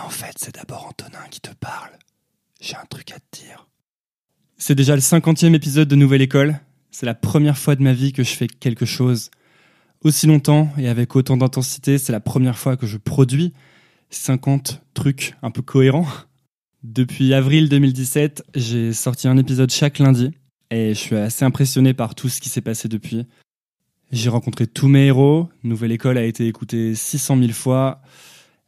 en fait, c'est d'abord Antonin qui te parle. J'ai un truc à te dire. C'est déjà le 50e épisode de Nouvelle École. C'est la première fois de ma vie que je fais quelque chose aussi longtemps et avec autant d'intensité. C'est la première fois que je produis 50 trucs un peu cohérents. Depuis avril 2017, j'ai sorti un épisode chaque lundi et je suis assez impressionné par tout ce qui s'est passé depuis. J'ai rencontré tous mes héros. Nouvelle École a été écoutée 600 000 fois,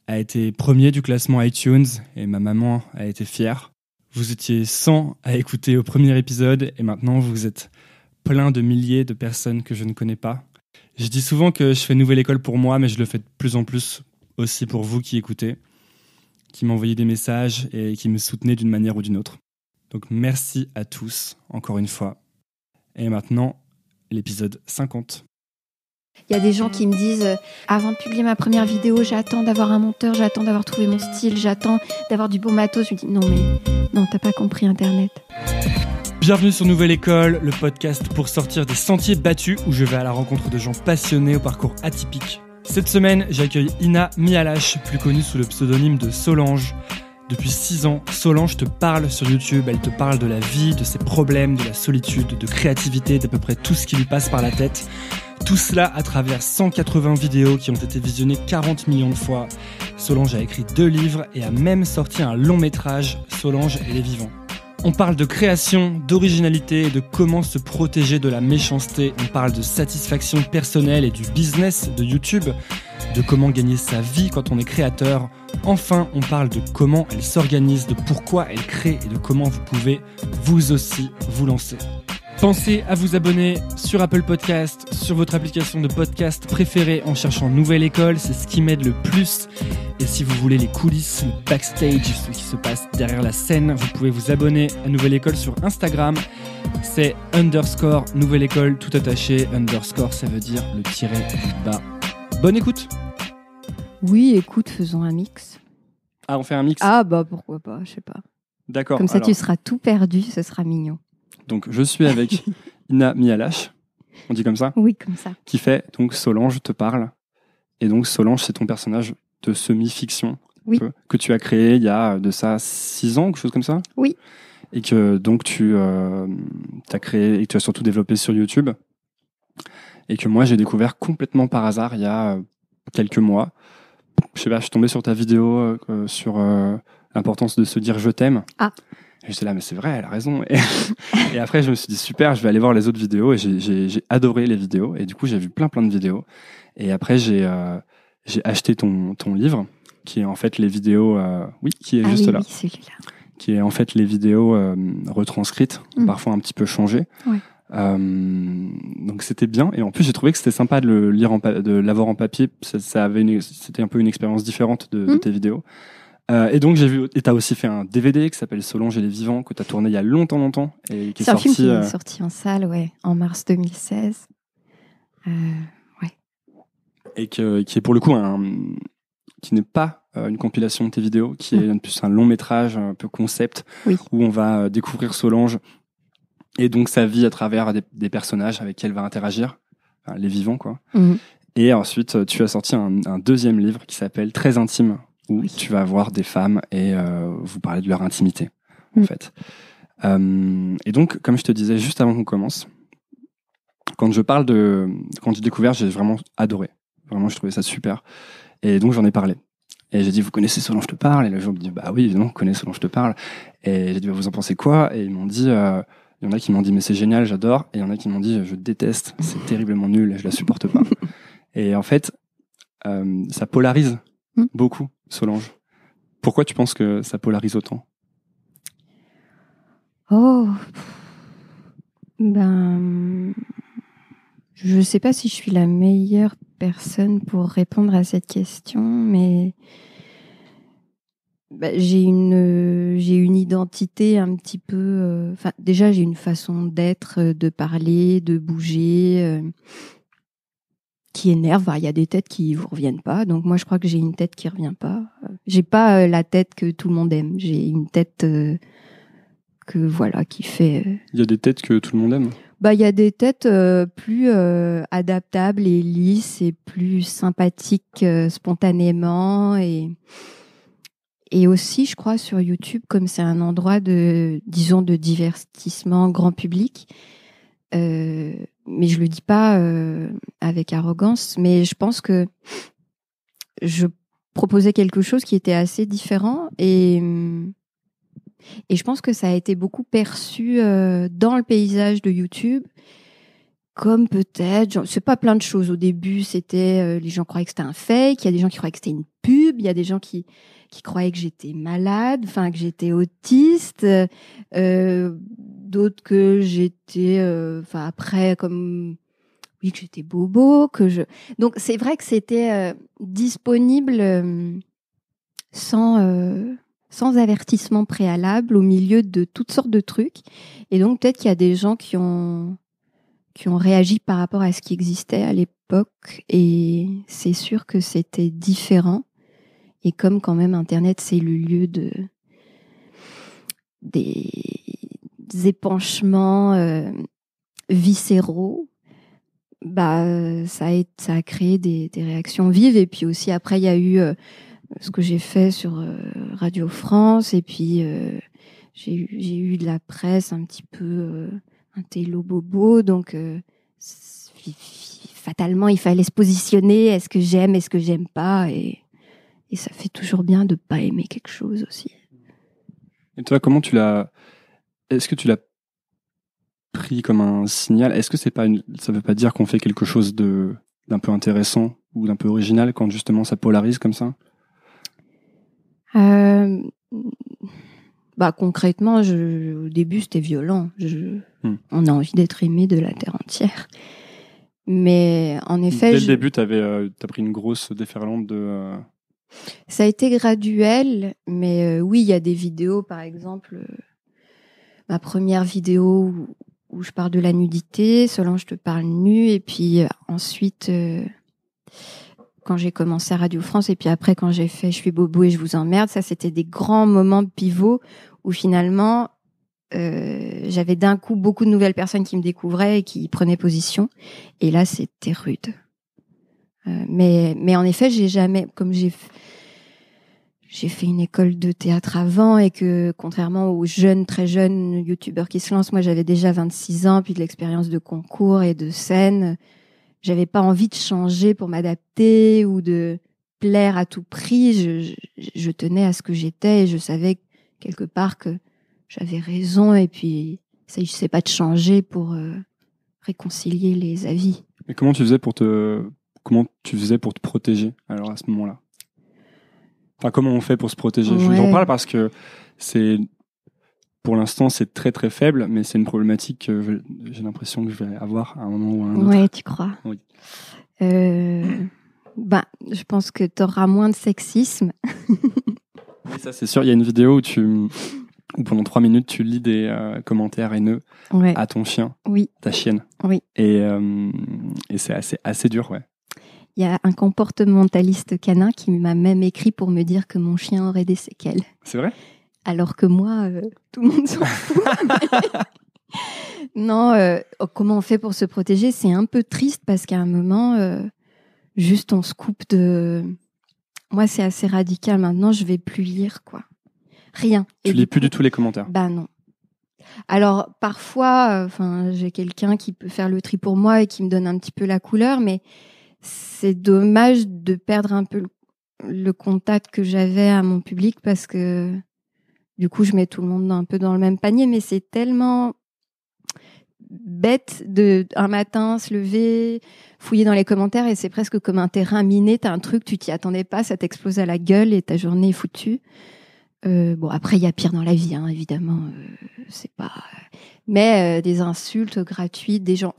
a été premier du classement iTunes et ma maman a été fière. Vous étiez 100 à écouter au premier épisode et maintenant vous êtes plein de milliers de personnes que je ne connais pas. Je dis souvent que je fais Nouvelle École pour moi, mais je le fais de plus en plus aussi pour vous qui écoutez, qui m'envoyez des messages et qui me soutenez d'une manière ou d'une autre. Donc merci à tous, encore une fois. Et maintenant, l'épisode 50. Il y a des gens qui me disent avant de publier ma première vidéo, j'attends d'avoir un monteur, j'attends d'avoir trouvé mon style, j'attends d'avoir du beau matos. Je me dis non, t'as pas compris Internet. Bienvenue sur Nouvelle École, le podcast pour sortir des sentiers battus où je vais à la rencontre de gens passionnés au parcours atypique. Cette semaine, j'accueille Ina Mialache, plus connue sous le pseudonyme de Solange. Depuis 6 ans, Solange te parle sur YouTube, elle te parle de la vie, de ses problèmes, de la solitude, de créativité, d'à peu près tout ce qui lui passe par la tête. Tout cela à travers 180 vidéos qui ont été visionnées 40 millions de fois. Solange a écrit 2 livres et a même sorti un long métrage, Solange et les vivants. On parle de création, d'originalité et de comment se protéger de la méchanceté. On parle de satisfaction personnelle et du business de YouTube, de comment gagner sa vie quand on est créateur. Enfin, on parle de comment elle s'organise, de pourquoi elle crée et de comment vous pouvez vous aussi vous lancer. Pensez à vous abonner sur Apple Podcast, sur votre application de podcast préférée en cherchant Nouvelle École, c'est ce qui m'aide le plus. Et si vous voulez les coulisses, le backstage, ce qui se passe derrière la scène, vous pouvez vous abonner à Nouvelle École sur Instagram. C'est _ Nouvelle École tout attaché, _ ça veut dire le tiret du bas. Bonne écoute. Oui, écoute, faisons un mix. Ah, on fait un mix? Ah bah pourquoi pas, je sais pas. D'accord. Comme ça alors, tu seras tout perdu, ce sera mignon. Donc je suis avec Ina Mialache, on dit comme ça? Oui, comme ça. Qui fait donc Solange te parle. Et donc Solange, c'est ton personnage de semi-fiction que tu as créé il y a de ça 6 ans, quelque chose comme ça? Oui. Et que donc tu as créé et que tu as surtout développé sur YouTube. Et que moi j'ai découvert complètement par hasard il y a quelques mois. Je sais pas, je suis tombé sur ta vidéo sur l'importance de se dire je t'aime. Ah. Et j'étais là, mais c'est vrai, elle a raison. Et après, je me suis dit, super, je vais aller voir les autres vidéos. Et j'ai adoré les vidéos. Et du coup, j'ai vu plein de vidéos. Et après, j'ai acheté ton livre, qui est en fait les vidéos... qui est juste là. Oui, celui-là. Qui est en fait les vidéos retranscrites, parfois un petit peu changées. Ouais. Donc c'était bien. Et en plus, j'ai trouvé que c'était sympa de le lire de l'avoir en papier. C'était un peu une expérience différente de tes vidéos. Et donc j'ai vu, et t'as aussi fait un DVD qui s'appelle Solange et les vivants, que t'as tourné il y a longtemps et qui est sorti. C'est un film qui est sorti en salle, en mars 2016. Et qui est pour le coup qui n'est pas une compilation de tes vidéos, qui est plus un long métrage un peu concept, où on va découvrir Solange et donc sa vie à travers des personnages avec qui elle va interagir, enfin, les vivants quoi. Et ensuite tu as sorti un deuxième livre qui s'appelle Très intime, où tu vas voir des femmes et vous parler de leur intimité, en fait. Et donc, comme je te disais juste avant qu'on commence, quand j'ai découvert, j'ai vraiment adoré. Vraiment, je trouvais ça super. Et donc, j'en ai parlé. Et j'ai dit, vous connaissez Solange te parle? Et le jour me dit, bah oui, évidemment, on connaît Solange te parle. Et j'ai dit, bah, vous en pensez quoi? Et ils m'ont dit, il y en a qui m'ont dit, mais c'est génial, j'adore. Et il y en a qui m'ont dit, je déteste, c'est terriblement nul, je la supporte pas. Et en fait, ça polarise beaucoup, Solange. Pourquoi tu penses que ça polarise autant? Je sais pas si je suis la meilleure personne pour répondre à cette question, mais j'ai une identité un petit peu... déjà, j'ai une façon d'être, de parler, de bouger... qui énerve. Il y a des têtes qui vous reviennent pas. Donc moi, je crois que j'ai une tête qui revient pas. J'ai pas la tête que tout le monde aime. J'ai une tête qui fait... Il y a des têtes que tout le monde aime? Il y a des têtes plus adaptables et lisses et plus sympathiques spontanément. Et Et aussi, je crois, sur YouTube, comme c'est un endroit de divertissement grand public, mais je le dis pas avec arrogance, mais je pense que je proposais quelque chose qui était assez différent et je pense que ça a été beaucoup perçu dans le paysage de YouTube comme peut-être, c'est pas plein de choses. Au début, c'était les gens croyaient que c'était un fake, il y a des gens qui croyaient que c'était une pub, il y a des gens qui croyaient que j'étais malade, enfin que j'étais autiste, d'autres que j'étais, enfin après comme oui que j'étais bobo, donc c'est vrai que c'était disponible sans avertissement préalable au milieu de toutes sortes de trucs, et donc peut-être qu'il y a des gens qui ont réagi par rapport à ce qui existait à l'époque, et c'est sûr que c'était différent. Et comme quand même Internet, c'est le lieu des épanchements viscéraux, ça a créé des réactions vives. Et puis aussi, après, il y a eu ce que j'ai fait sur Radio France. Et puis, j'ai eu de la presse un petit peu un télo bobo. Donc, fatalement, il fallait se positionner. Est-ce que j'aime pas, et ça fait toujours bien de pas aimer quelque chose aussi. Et toi, est-ce que tu l'as pris comme un signal? Est-ce que ça veut pas dire qu'on fait quelque chose d'un peu intéressant ou d'un peu original quand justement ça polarise comme ça? Concrètement, au début, c'était violent. On a envie d'être aimé de la terre entière. Mais en effet... Dès le début, t'as pris une grosse déferlante de... Ça a été graduel, mais oui, il y a des vidéos, par exemple, ma première vidéo où je parle de la nudité, Solange te parle nu, et puis ensuite, quand j'ai commencé à Radio France, et puis après quand j'ai fait Je suis bobo et je vous emmerde, ça c'était des grands moments pivots où finalement j'avais d'un coup beaucoup de nouvelles personnes qui me découvraient et qui prenaient position, et là c'était rude. Mais en effet, comme j'ai fait une école de théâtre avant, et que contrairement aux très jeunes youtubeurs qui se lancent, moi j'avais déjà 26 ans, puis de l'expérience de concours et de scène. J'avais pas envie de changer pour m'adapter ou de plaire à tout prix. Je tenais à ce que j'étais, et je savais quelque part que j'avais raison, et puis ça, je sais pas de changer pour réconcilier les avis. Mais comment tu faisais pour te protéger alors à ce moment-là? Enfin, comment on fait pour se protéger? Ouais. J'en parle parce que pour l'instant, c'est très très faible, mais c'est une problématique que j'ai l'impression que je vais avoir à un moment ou à un autre. Ouais, tu crois? Oui. Je pense que tu auras moins de sexisme. Oui, ça c'est sûr. Il y a une vidéo où pendant 3 minutes, tu lis des commentaires haineux à ton chien, ta chienne. Oui. Et c'est assez dur, ouais. Il y a un comportementaliste canin qui m'a même écrit pour me dire que mon chien aurait des séquelles. C'est vrai? Alors que moi, tout le monde s'en fout. Non, comment on fait pour se protéger? C'est un peu triste parce qu'à un moment, juste on se coupe de... Moi, c'est assez radical. Maintenant, je vais plus lire, quoi. Rien. Tu lis plus du tout les commentaires? Non. Alors, parfois, j'ai quelqu'un qui peut faire le tri pour moi et qui me donne un petit peu la couleur, mais c'est dommage de perdre un peu le contact que j'avais à mon public, parce que du coup, je mets tout le monde un peu dans le même panier, mais c'est tellement bête de un matin se lever, fouiller dans les commentaires, et c'est presque comme un terrain miné. T'as un truc, tu t'y attendais pas, ça t'explose à la gueule et ta journée est foutue. Après, il y a pire dans la vie, hein, évidemment. C'est pas. Mais des insultes gratuites, des gens.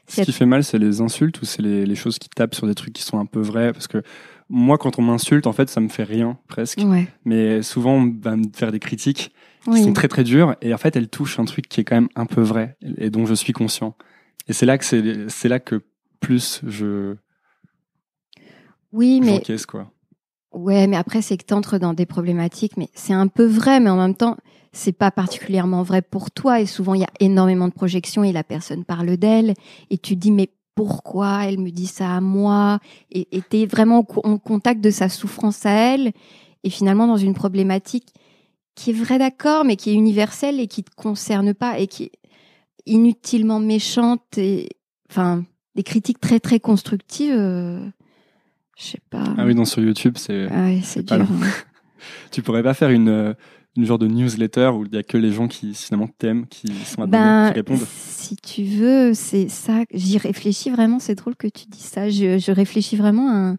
Ce qui fait mal, c'est les insultes, ou c'est les choses qui tapent sur des trucs qui sont un peu vrais? Parce que moi, quand on m'insulte, en fait, ça me fait rien, presque. Ouais. Mais souvent, on va me faire des critiques qui sont très très dures, et en fait, elles touchent un truc qui est quand même un peu vrai et dont je suis conscient. Et c'est là que plus j'encaisse, quoi. Ouais, mais après, c'est que t'entres dans des problématiques, mais c'est un peu vrai, mais en même temps, c'est pas particulièrement vrai pour toi. Et souvent, il y a énormément de projections et la personne parle d'elle. Et tu te dis, mais pourquoi elle me dit ça à moi? Et t'es vraiment en contact de sa souffrance à elle. et finalement dans une problématique qui est vraie, d'accord, mais qui est universelle et qui te concerne pas et qui est inutilement méchante et enfin des critiques très très constructives. Je sais pas. Ah oui, non, sur YouTube, c'est dur. Tu pourrais pas faire une genre de newsletter où il y a que les gens qui finalement t'aiment, qui sont abonnés, qui répondent. Si tu veux, c'est ça. J'y réfléchis vraiment. C'est drôle que tu dis ça. Je réfléchis vraiment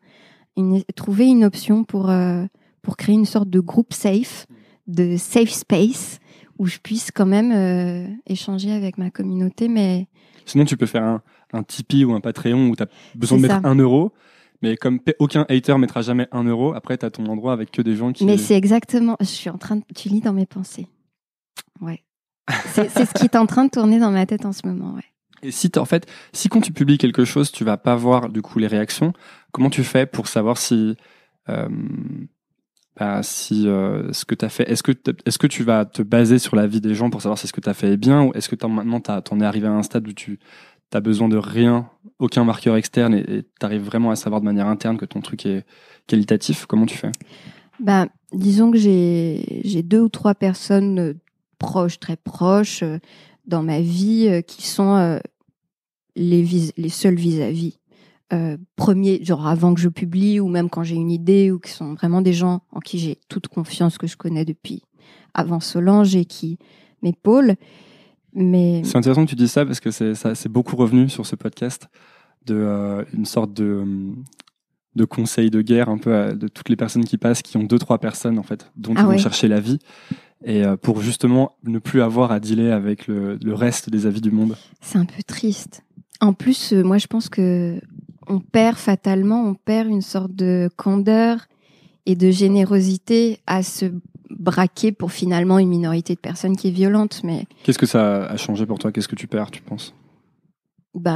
à trouver une option pour créer une sorte de groupe safe, de safe space où je puisse quand même échanger avec ma communauté. Mais sinon, tu peux faire un Tipeee ou un Patreon où tu as besoin de mettre 1 euro. Mais comme aucun hater mettra jamais 1 euro, après, tu as ton endroit avec que des gens qui... Mais c'est exactement... Tu lis dans mes pensées. Ouais. C'est ce qui est en train de tourner dans ma tête en ce moment, ouais. Et si quand tu publies quelque chose, tu vas pas voir du coup les réactions, comment tu fais pour savoir si ce que tu as fait, est-ce que tu vas te baser sur la vie des gens pour savoir si ce que tu as fait est bien, ou est-ce que maintenant t'en es arrivé à un stade où tu as besoin de rien, aucun marqueur externe, et tu arrives vraiment à savoir de manière interne que ton truc est qualitatif? Comment tu fais? Disons que j'ai 2 ou 3 personnes proches, très proches dans ma vie qui sont les seuls vis-à-vis. Premier, genre avant que je publie ou même quand j'ai une idée, ou qui sont vraiment des gens en qui j'ai toute confiance, que je connais depuis avant Solange et qui m'épaulent. Mais c'est intéressant que tu dis ça parce que c'est beaucoup revenu sur ce podcast de une sorte de conseil de guerre un peu de toutes les personnes qui passent, qui ont 2-3 personnes en fait dont ils vont chercher la vie, et pour justement ne plus avoir à dealer avec le reste des avis du monde. C'est un peu triste. En plus, moi je pense que on perd une sorte de candeur et de générosité à se braquer pour finalement une minorité de personnes qui est violente. Mais qu'est-ce que ça a changé pour toi? Qu'est-ce que tu perds, tu penses?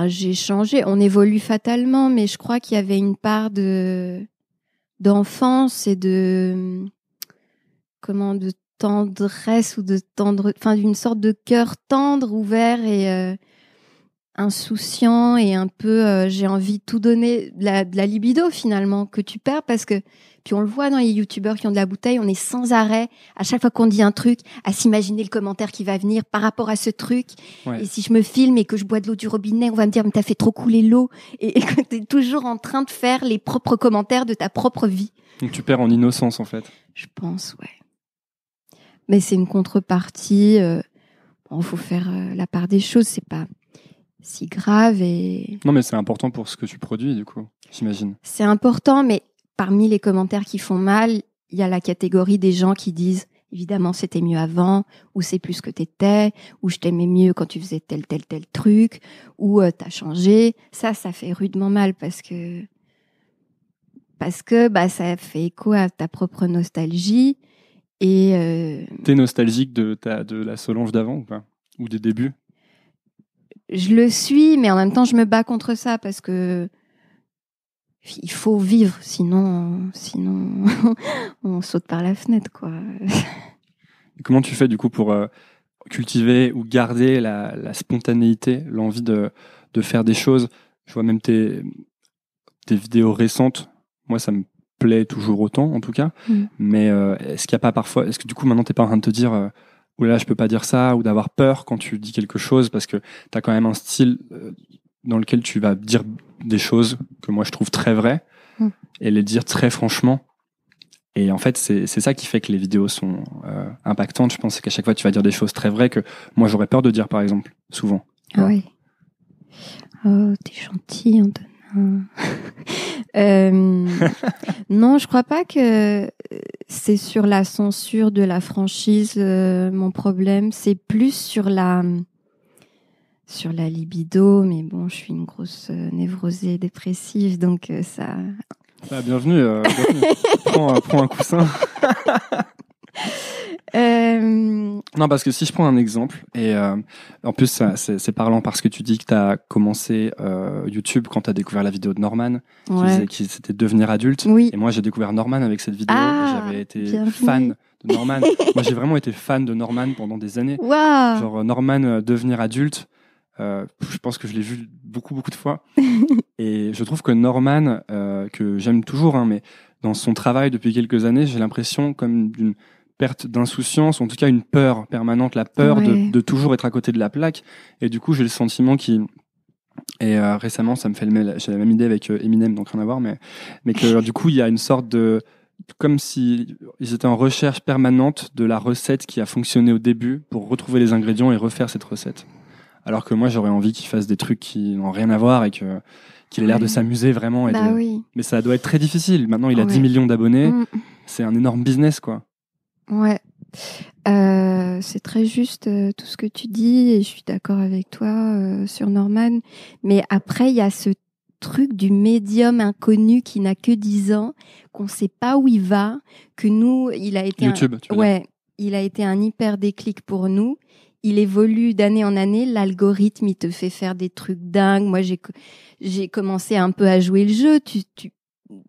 J'ai changé. On évolue fatalement, mais je crois qu'il y avait une part d'enfance et de tendresse ou d'une sorte de cœur tendre, ouvert et insouciant et un peu j'ai envie de tout donner, de la libido finalement, que tu perds parce que, puis on le voit dans les youtubeurs qui ont de la bouteille, on est sans arrêt à chaque fois qu'on dit un truc à s'imaginer le commentaire qui va venir par rapport à ce truc. Et si je me filme et que je bois de l'eau du robinet, on va me dire mais t'as fait trop couler l'eau, et que t'es toujours en train de faire les propres commentaires de ta propre vie. Donc tu perds en innocence en fait. Je pense, ouais. Mais c'est une contrepartie. Faut faire la part des choses, c'est pas si grave et... Non, mais c'est important pour ce que tu produis, du coup, j'imagine. C'est important, mais parmi les commentaires qui font mal, il y a la catégorie des gens qui disent « Évidemment, c'était mieux avant » ou « C'est plus ce que t'étais » ou « Je t'aimais mieux quand tu faisais tel truc » ou « T'as changé ». Ça fait rudement mal parce que ça fait écho à ta propre nostalgie. Et t'es nostalgique de la Solange d'avant ou pas? Ou des débuts? Je le suis, mais en même temps, je me bats contre ça parce que il faut vivre, sinon on saute par la fenêtre, quoi. Et comment tu fais du coup pour cultiver ou garder la spontanéité, l'envie de faire des choses? Je vois même tes vidéos récentes. Moi, ça me plaît toujours autant, en tout cas. Mais est-ce qu'il n'y a pas parfois... Est-ce que du coup, maintenant, t'es pas en train de te dire... Oula, je peux pas dire ça, ou d'avoir peur quand tu dis quelque chose, parce que tu as quand même un style dans lequel tu vas dire des choses que moi je trouve très vraies, et les dire très franchement. Et en fait, c'est ça qui fait que les vidéos sont impactantes. Je pense qu'à chaque fois, tu vas dire des choses très vraies que moi j'aurais peur de dire, par exemple, souvent. Ah ouais. Oh, t'es gentil, Antonin. Non, je crois pas que c'est sur la censure de la franchise mon problème. C'est plus sur la libido, mais bon, je suis une grosse névrosée dépressive, donc ça... bienvenue. Prends un coussin. Non, parce que si je prends un exemple, et en plus c'est parlant parce que tu dis que tu as commencé YouTube quand tu as découvert la vidéo de Norman, qui disait que c'était devenir adulte. Oui. Et moi j'ai découvert Norman avec cette vidéo, et j'avais été fan de Norman. Moi j'ai vraiment été fan de Norman pendant des années. Wow. Genre Norman devenir adulte, je pense que je l'ai vu beaucoup de fois. Et je trouve que Norman, que j'aime toujours, mais dans son travail depuis quelques années, j'ai l'impression comme d'une perte d'insouciance, ou en tout cas une peur permanente, la peur de toujours être à côté de la plaque. Et du coup, j'ai le sentiment qu'il... Et récemment, ça me fait j'ai la même idée avec Eminem, donc rien à voir, mais que du coup, il y a une sorte de... Comme si ils étaient en recherche permanente de la recette qui a fonctionné au début pour retrouver les ingrédients et refaire cette recette. Alors que moi, j'aurais envie qu'il fasse des trucs qui n'ont rien à voir et qu'il ait l'air de s'amuser vraiment. Oui. Mais ça doit être très difficile. Maintenant, il a 10 millions d'abonnés. C'est un énorme business, quoi. Ouais. C'est très juste tout ce que tu dis et je suis d'accord avec toi sur Norman. Mais après, il y a ce truc du médium inconnu qui n'a que 10 ans, qu'on ne sait pas où il va, que nous, il a été YouTube, tu veux dire. Il a été un hyper déclic pour nous. Il évolue d'année en année. L'algorithme, il te fait faire des trucs dingues. Moi, j'ai commencé un peu à jouer le jeu.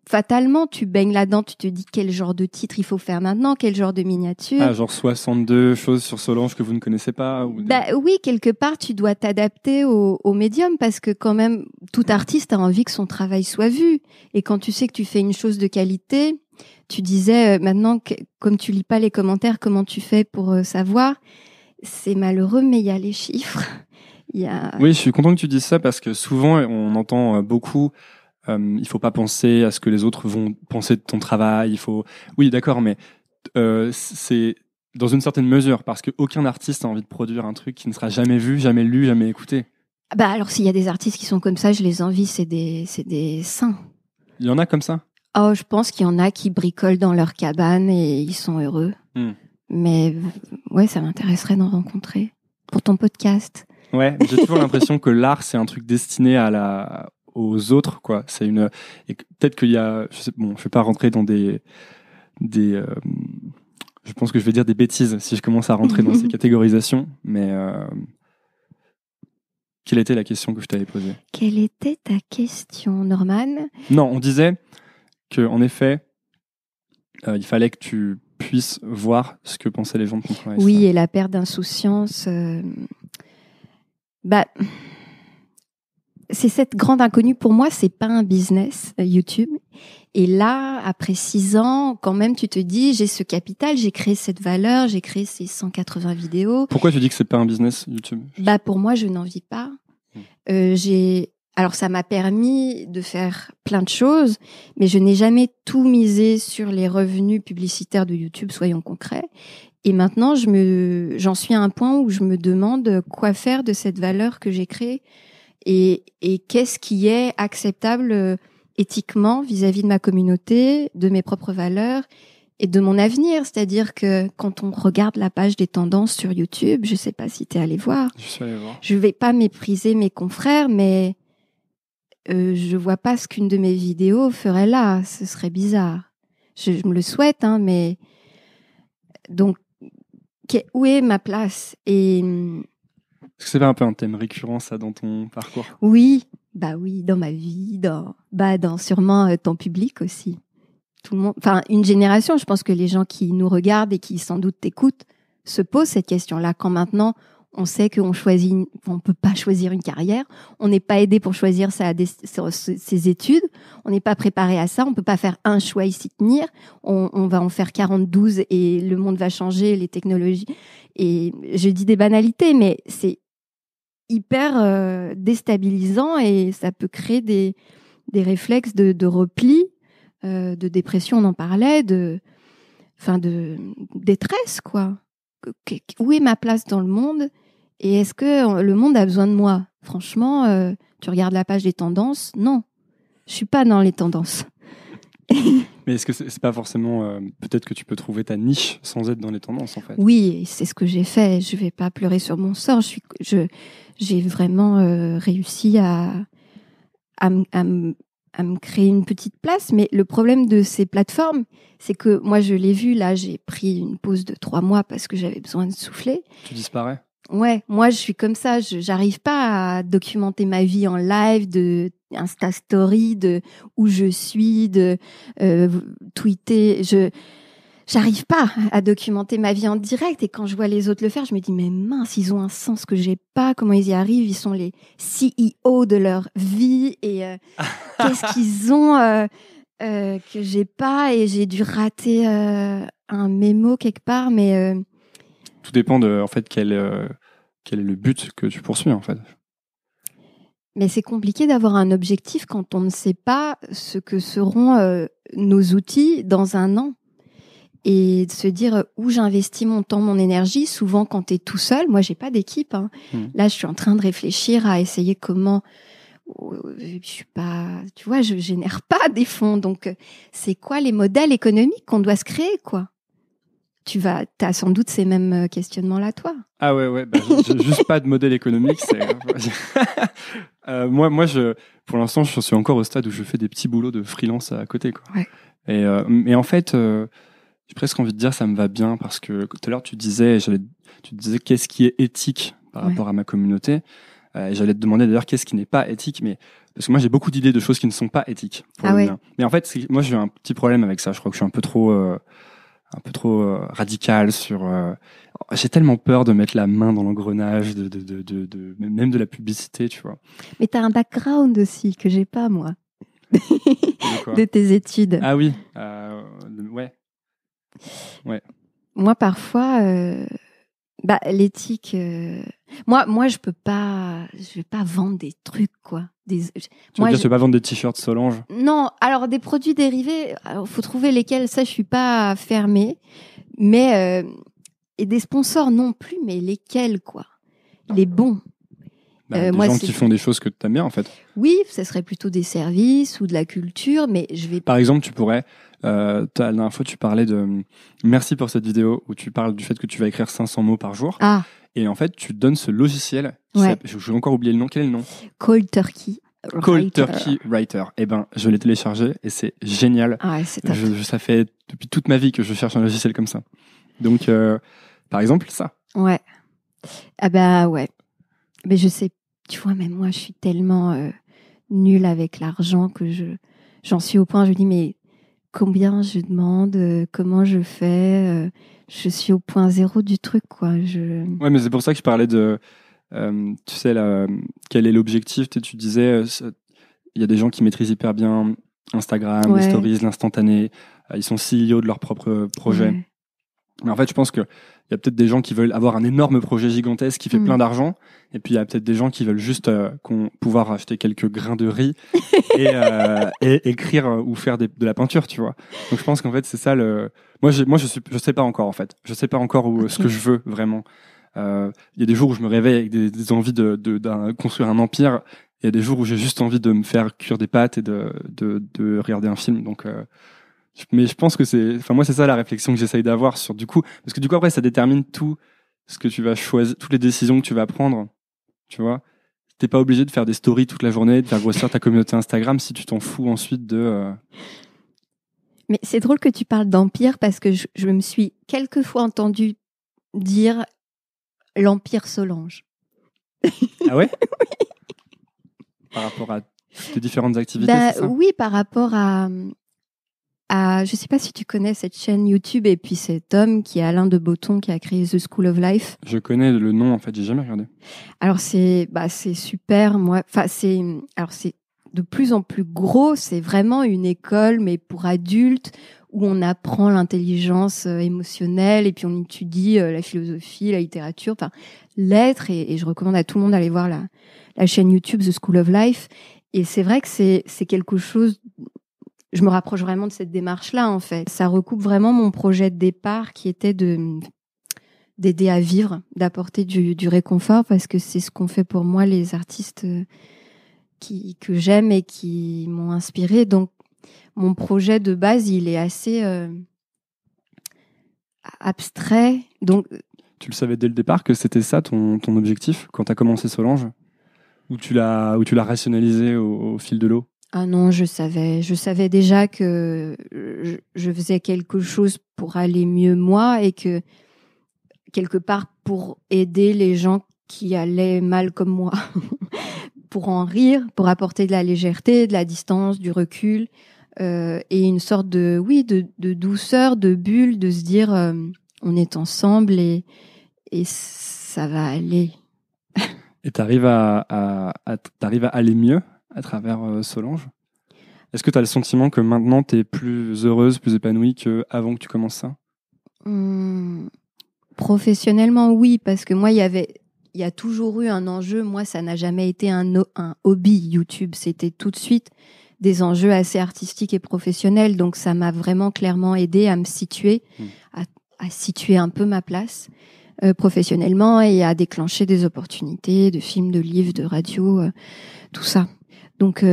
Fatalement, tu baignes là-dedans, tu te dis quel genre de titre il faut faire maintenant, quel genre de miniature. Ah, genre 62 choses sur Solange que vous ne connaissez pas Oui, quelque part, tu dois t'adapter au médium parce que quand même, tout artiste a envie que son travail soit vu. Et quand tu sais que tu fais une chose de qualité, tu disais maintenant, comme tu lis pas les commentaires, comment tu fais pour savoir? C'est malheureux, mais il y a les chiffres. Oui, je suis content que tu dises ça parce que souvent, on entend beaucoup... il faut pas penser à ce que les autres vont penser de ton travail. Oui, d'accord, mais c'est dans une certaine mesure parce qu'aucun artiste a envie de produire un truc qui ne sera jamais vu, jamais lu, jamais écouté. Alors s'il y a des artistes qui sont comme ça, je les envie. C'est des saints. Il y en a comme ça? Oh, je pense qu'il y en a qui bricolent dans leur cabane et ils sont heureux. Mais ouais, ça m'intéresserait d'en rencontrer pour ton podcast. Ouais, j'ai toujours l'impression que l'art c'est un truc destiné aux autres, quoi. C'est et peut-être qu'il y a, je vais pas rentrer dans je pense que je vais dire des bêtises si je commence à rentrer dans ces catégorisations, mais quelle était la question que je t'avais posée? Quelle était ta question, Norman? Non, on disait que en effet, il fallait que tu puisses voir ce que pensaient les gens de ton travail. Oui, et la perte d'insouciance. C'est cette grande inconnue. Pour moi, c'est pas un business, YouTube. Et là, après 6 ans, quand même, tu te dis, j'ai ce capital, j'ai créé cette valeur, j'ai créé ces 180 vidéos. Pourquoi tu dis que c'est pas un business, YouTube? Pour moi, je n'en vis pas. Alors, ça m'a permis de faire plein de choses, mais je n'ai jamais tout misé sur les revenus publicitaires de YouTube, soyons concrets. Et maintenant, j'en suis à un point où je me demande quoi faire de cette valeur que j'ai créée. Et qu'est-ce qui est acceptable éthiquement vis-à-vis de ma communauté, de mes propres valeurs et de mon avenir. C'est-à-dire que quand on regarde la page des tendances sur YouTube, je sais pas si tu es allé voir. Je suis allé voir. Je vais pas mépriser mes confrères, mais je vois pas ce qu'une de mes vidéos ferait là. Ce serait bizarre. Je me le souhaite, hein, mais donc où est ma place? Et est-ce que c'est pas un peu un thème récurrent, ça, dans ton parcours? Oui, oui, dans ma vie, dans sûrement ton public aussi. Tout le monde, enfin, une génération, je pense que les gens qui nous regardent et qui sans doute t'écoutent se posent cette question-là. Quand maintenant, on sait qu'on peut pas choisir une carrière, on n'est pas aidé pour choisir ses études, on n'est pas préparé à ça, on peut pas faire un choix et s'y tenir, on va en faire 42 et le monde va changer, les technologies. Et je dis des banalités, mais c'est hyper déstabilisant et ça peut créer des réflexes de repli, de dépression, on en parlait, de détresse, quoi. Où est ma place dans le monde et est-ce que le monde a besoin de moi? Franchement, tu regardes la page des tendances, non, je suis pas dans les tendances. Mais est-ce que c'est pas forcément peut-être que tu peux trouver ta niche sans être dans les tendances, en fait? Oui, c'est ce que j'ai fait. Je vais pas pleurer sur mon sort. J'ai vraiment réussi à me créer une petite place. Mais le problème de ces plateformes, c'est que moi, je l'ai vu. Là, j'ai pris une pause de 3 mois parce que j'avais besoin de souffler. Tu disparais? Ouais, moi, je suis comme ça. J'arrive pas à documenter ma vie en live, de Insta Story, de où je suis, de tweeter. J'arrive pas à documenter ma vie en direct. Et quand je vois les autres le faire, je me dis, mais mince, ils ont un sens que j'ai pas. Comment ils y arrivent? Ils sont les CEO de leur vie. Et qu'est-ce qu'ils ont que j'ai pas et j'ai dû rater un mémo quelque part, mais Tout dépend de, en fait, quel est le but que tu poursuis, en fait. mais c'est compliqué d'avoir un objectif quand on ne sait pas ce que seront nos outils dans un an. Et de se dire où j'investis mon temps, mon énergie. Souvent, quand tu es tout seul, moi, j'ai pas d'équipe. Hein. Là, je suis en train de réfléchir à essayer comment. Je suis pas, tu vois, je génère pas des fonds. Donc, c'est quoi les modèles économiques qu'on doit se créer, quoi? T'as sans doute ces mêmes questionnements-là, toi. Ah ouais, bah, j'ai juste pas de modèle économique. Moi, pour l'instant, je suis encore au stade où je fais des petits boulots de freelance à côté, quoi. Ouais. Mais en fait, j'ai presque envie de dire ça me va bien parce que tout à l'heure tu disais qu'est-ce qui est éthique par rapport à ma communauté. Et j'allais te demander d'ailleurs qu'est-ce qui n'est pas éthique, mais parce que moi j'ai beaucoup d'idées de choses qui ne sont pas éthiques pour le mien. Mais en fait, moi j'ai un petit problème avec ça. Je crois que je suis un peu trop radical sur. J'ai tellement peur de mettre la main dans l'engrenage même de la publicité, tu vois. Mais t'as un background aussi que j'ai pas moi. De tes études. Ah oui, ouais. Moi parfois. L'éthique. Moi, je vais pas vendre des trucs, quoi. Tu veux dire, tu veux pas vendre des t-shirts Solange? Non, alors des produits dérivés, il faut trouver lesquels. Ça, je suis pas fermée. Mais et des sponsors non plus, mais lesquels, quoi. Les bons. Des gens qui font des choses que tu aimes bien, en fait. Oui, ça serait plutôt des services ou de la culture, mais je vais. Par exemple, tu pourrais. La dernière fois, tu parlais de. Merci pour cette vidéo où tu parles du fait que tu vas écrire 500 mots par jour. Ah. Et en fait, tu donnes ce logiciel. Je vais encore oublier le nom. Quel est le nom? Cold Turkey. Cold Turkey Writer. Eh ben, je l'ai téléchargé et c'est génial. Ah ouais, c'est top. Ça fait depuis toute ma vie que je cherche un logiciel comme ça. Donc, par exemple, ça. Ouais. Ah bah ouais. Mais je sais, tu vois, même moi, je suis tellement nulle avec l'argent que j'en suis au point, je me dis, mais combien je demande, comment je fais, je suis au point zéro du truc, quoi. Ouais, mais c'est pour ça que je parlais de, tu sais, quel est l'objectif? Tu disais, il y a des gens qui maîtrisent hyper bien Instagram, les stories, l'instantané, ils sont CEO de leur propre projet. Ouais. Mais en fait, je pense qu'il y a peut-être des gens qui veulent avoir un énorme projet gigantesque qui fait plein d'argent, et puis il y a peut-être des gens qui veulent juste pouvoir acheter quelques grains de riz et écrire ou faire de la peinture, tu vois. Donc je pense qu'en fait c'est ça le. Moi je sais pas encore en fait. Je sais pas encore ce que je veux vraiment. Il y a des jours où je me réveille avec des envies de construire un empire. Il y a des jours où j'ai juste envie de me faire cuire des pâtes et de regarder un film. Donc mais je pense que moi, c'est ça la réflexion que j'essaye d'avoir sur parce que du coup, après, ça détermine tout ce que tu vas choisir, toutes les décisions que tu vas prendre. Tu vois, t'es pas obligé de faire des stories toute la journée, de faire grossir ta communauté Instagram si tu t'en fous ensuite de. Mais c'est drôle que tu parles d'empire parce que je me suis quelquefois entendu dire l'empire Solange. Ah ouais? Oui. Par rapport à tes différentes activités, c'est ça? Oui, par rapport à je sais pas si tu connais cette chaîne YouTube et puis cet homme qui est Alain de Botton qui a créé The School of Life. Je connais le nom, en fait, j'ai jamais regardé. Alors c'est super, c'est de plus en plus gros, c'est vraiment une école mais pour adultes où on apprend l'intelligence émotionnelle et puis on étudie la philosophie, la littérature, l'être et je recommande à tout le monde d'aller voir la chaîne YouTube The School of Life et c'est vrai que c'est quelque chose. Je me rapproche vraiment de cette démarche-là, en fait. Ça recoupe vraiment mon projet de départ qui était d'aider à vivre, d'apporter du réconfort, parce que c'est ce qu'ont fait pour moi les artistes que j'aime et qui m'ont inspirée. Donc, mon projet de base, il est assez abstrait. Donc, tu le savais dès le départ que c'était ça ton objectif quand tu as commencé Solange? Ou tu l'as rationalisé au fil de l'eau? Ah non, je savais déjà que je faisais quelque chose pour aller mieux moi et que quelque part pour aider les gens qui allaient mal comme moi, pour en rire, pour apporter de la légèreté, de la distance, du recul et une sorte de douceur, de bulle, de se dire on est ensemble et ça va aller. Et t'arrives à aller mieux à travers Solange? Est-ce que tu as le sentiment que maintenant, tu es plus heureuse, plus épanouie qu'avant que tu commences ça? Professionnellement, oui, parce que moi, il y a toujours eu un enjeu. Moi, ça n'a jamais été un hobby, YouTube. C'était tout de suite des enjeux assez artistiques et professionnels. Donc, ça m'a vraiment clairement aidé à me situer, à situer un peu ma place professionnellement et à déclencher des opportunités de films, de livres, de radio, tout ça. Donc,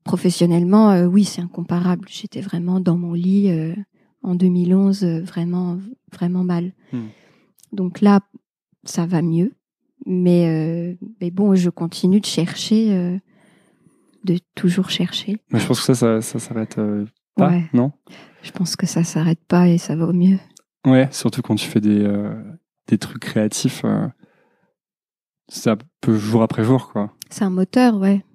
professionnellement, oui, c'est incomparable. J'étais vraiment dans mon lit en 2011, vraiment, vraiment mal. Donc là, ça va mieux. Mais bon, je continue de chercher, de toujours chercher. Mais je pense que ça s'arrête pas, ouais. Non? Je pense que ça s'arrête pas et ça va au mieux. Ouais, surtout quand tu fais des trucs créatifs, ça peut jour après jour, quoi. C'est un moteur, ouais.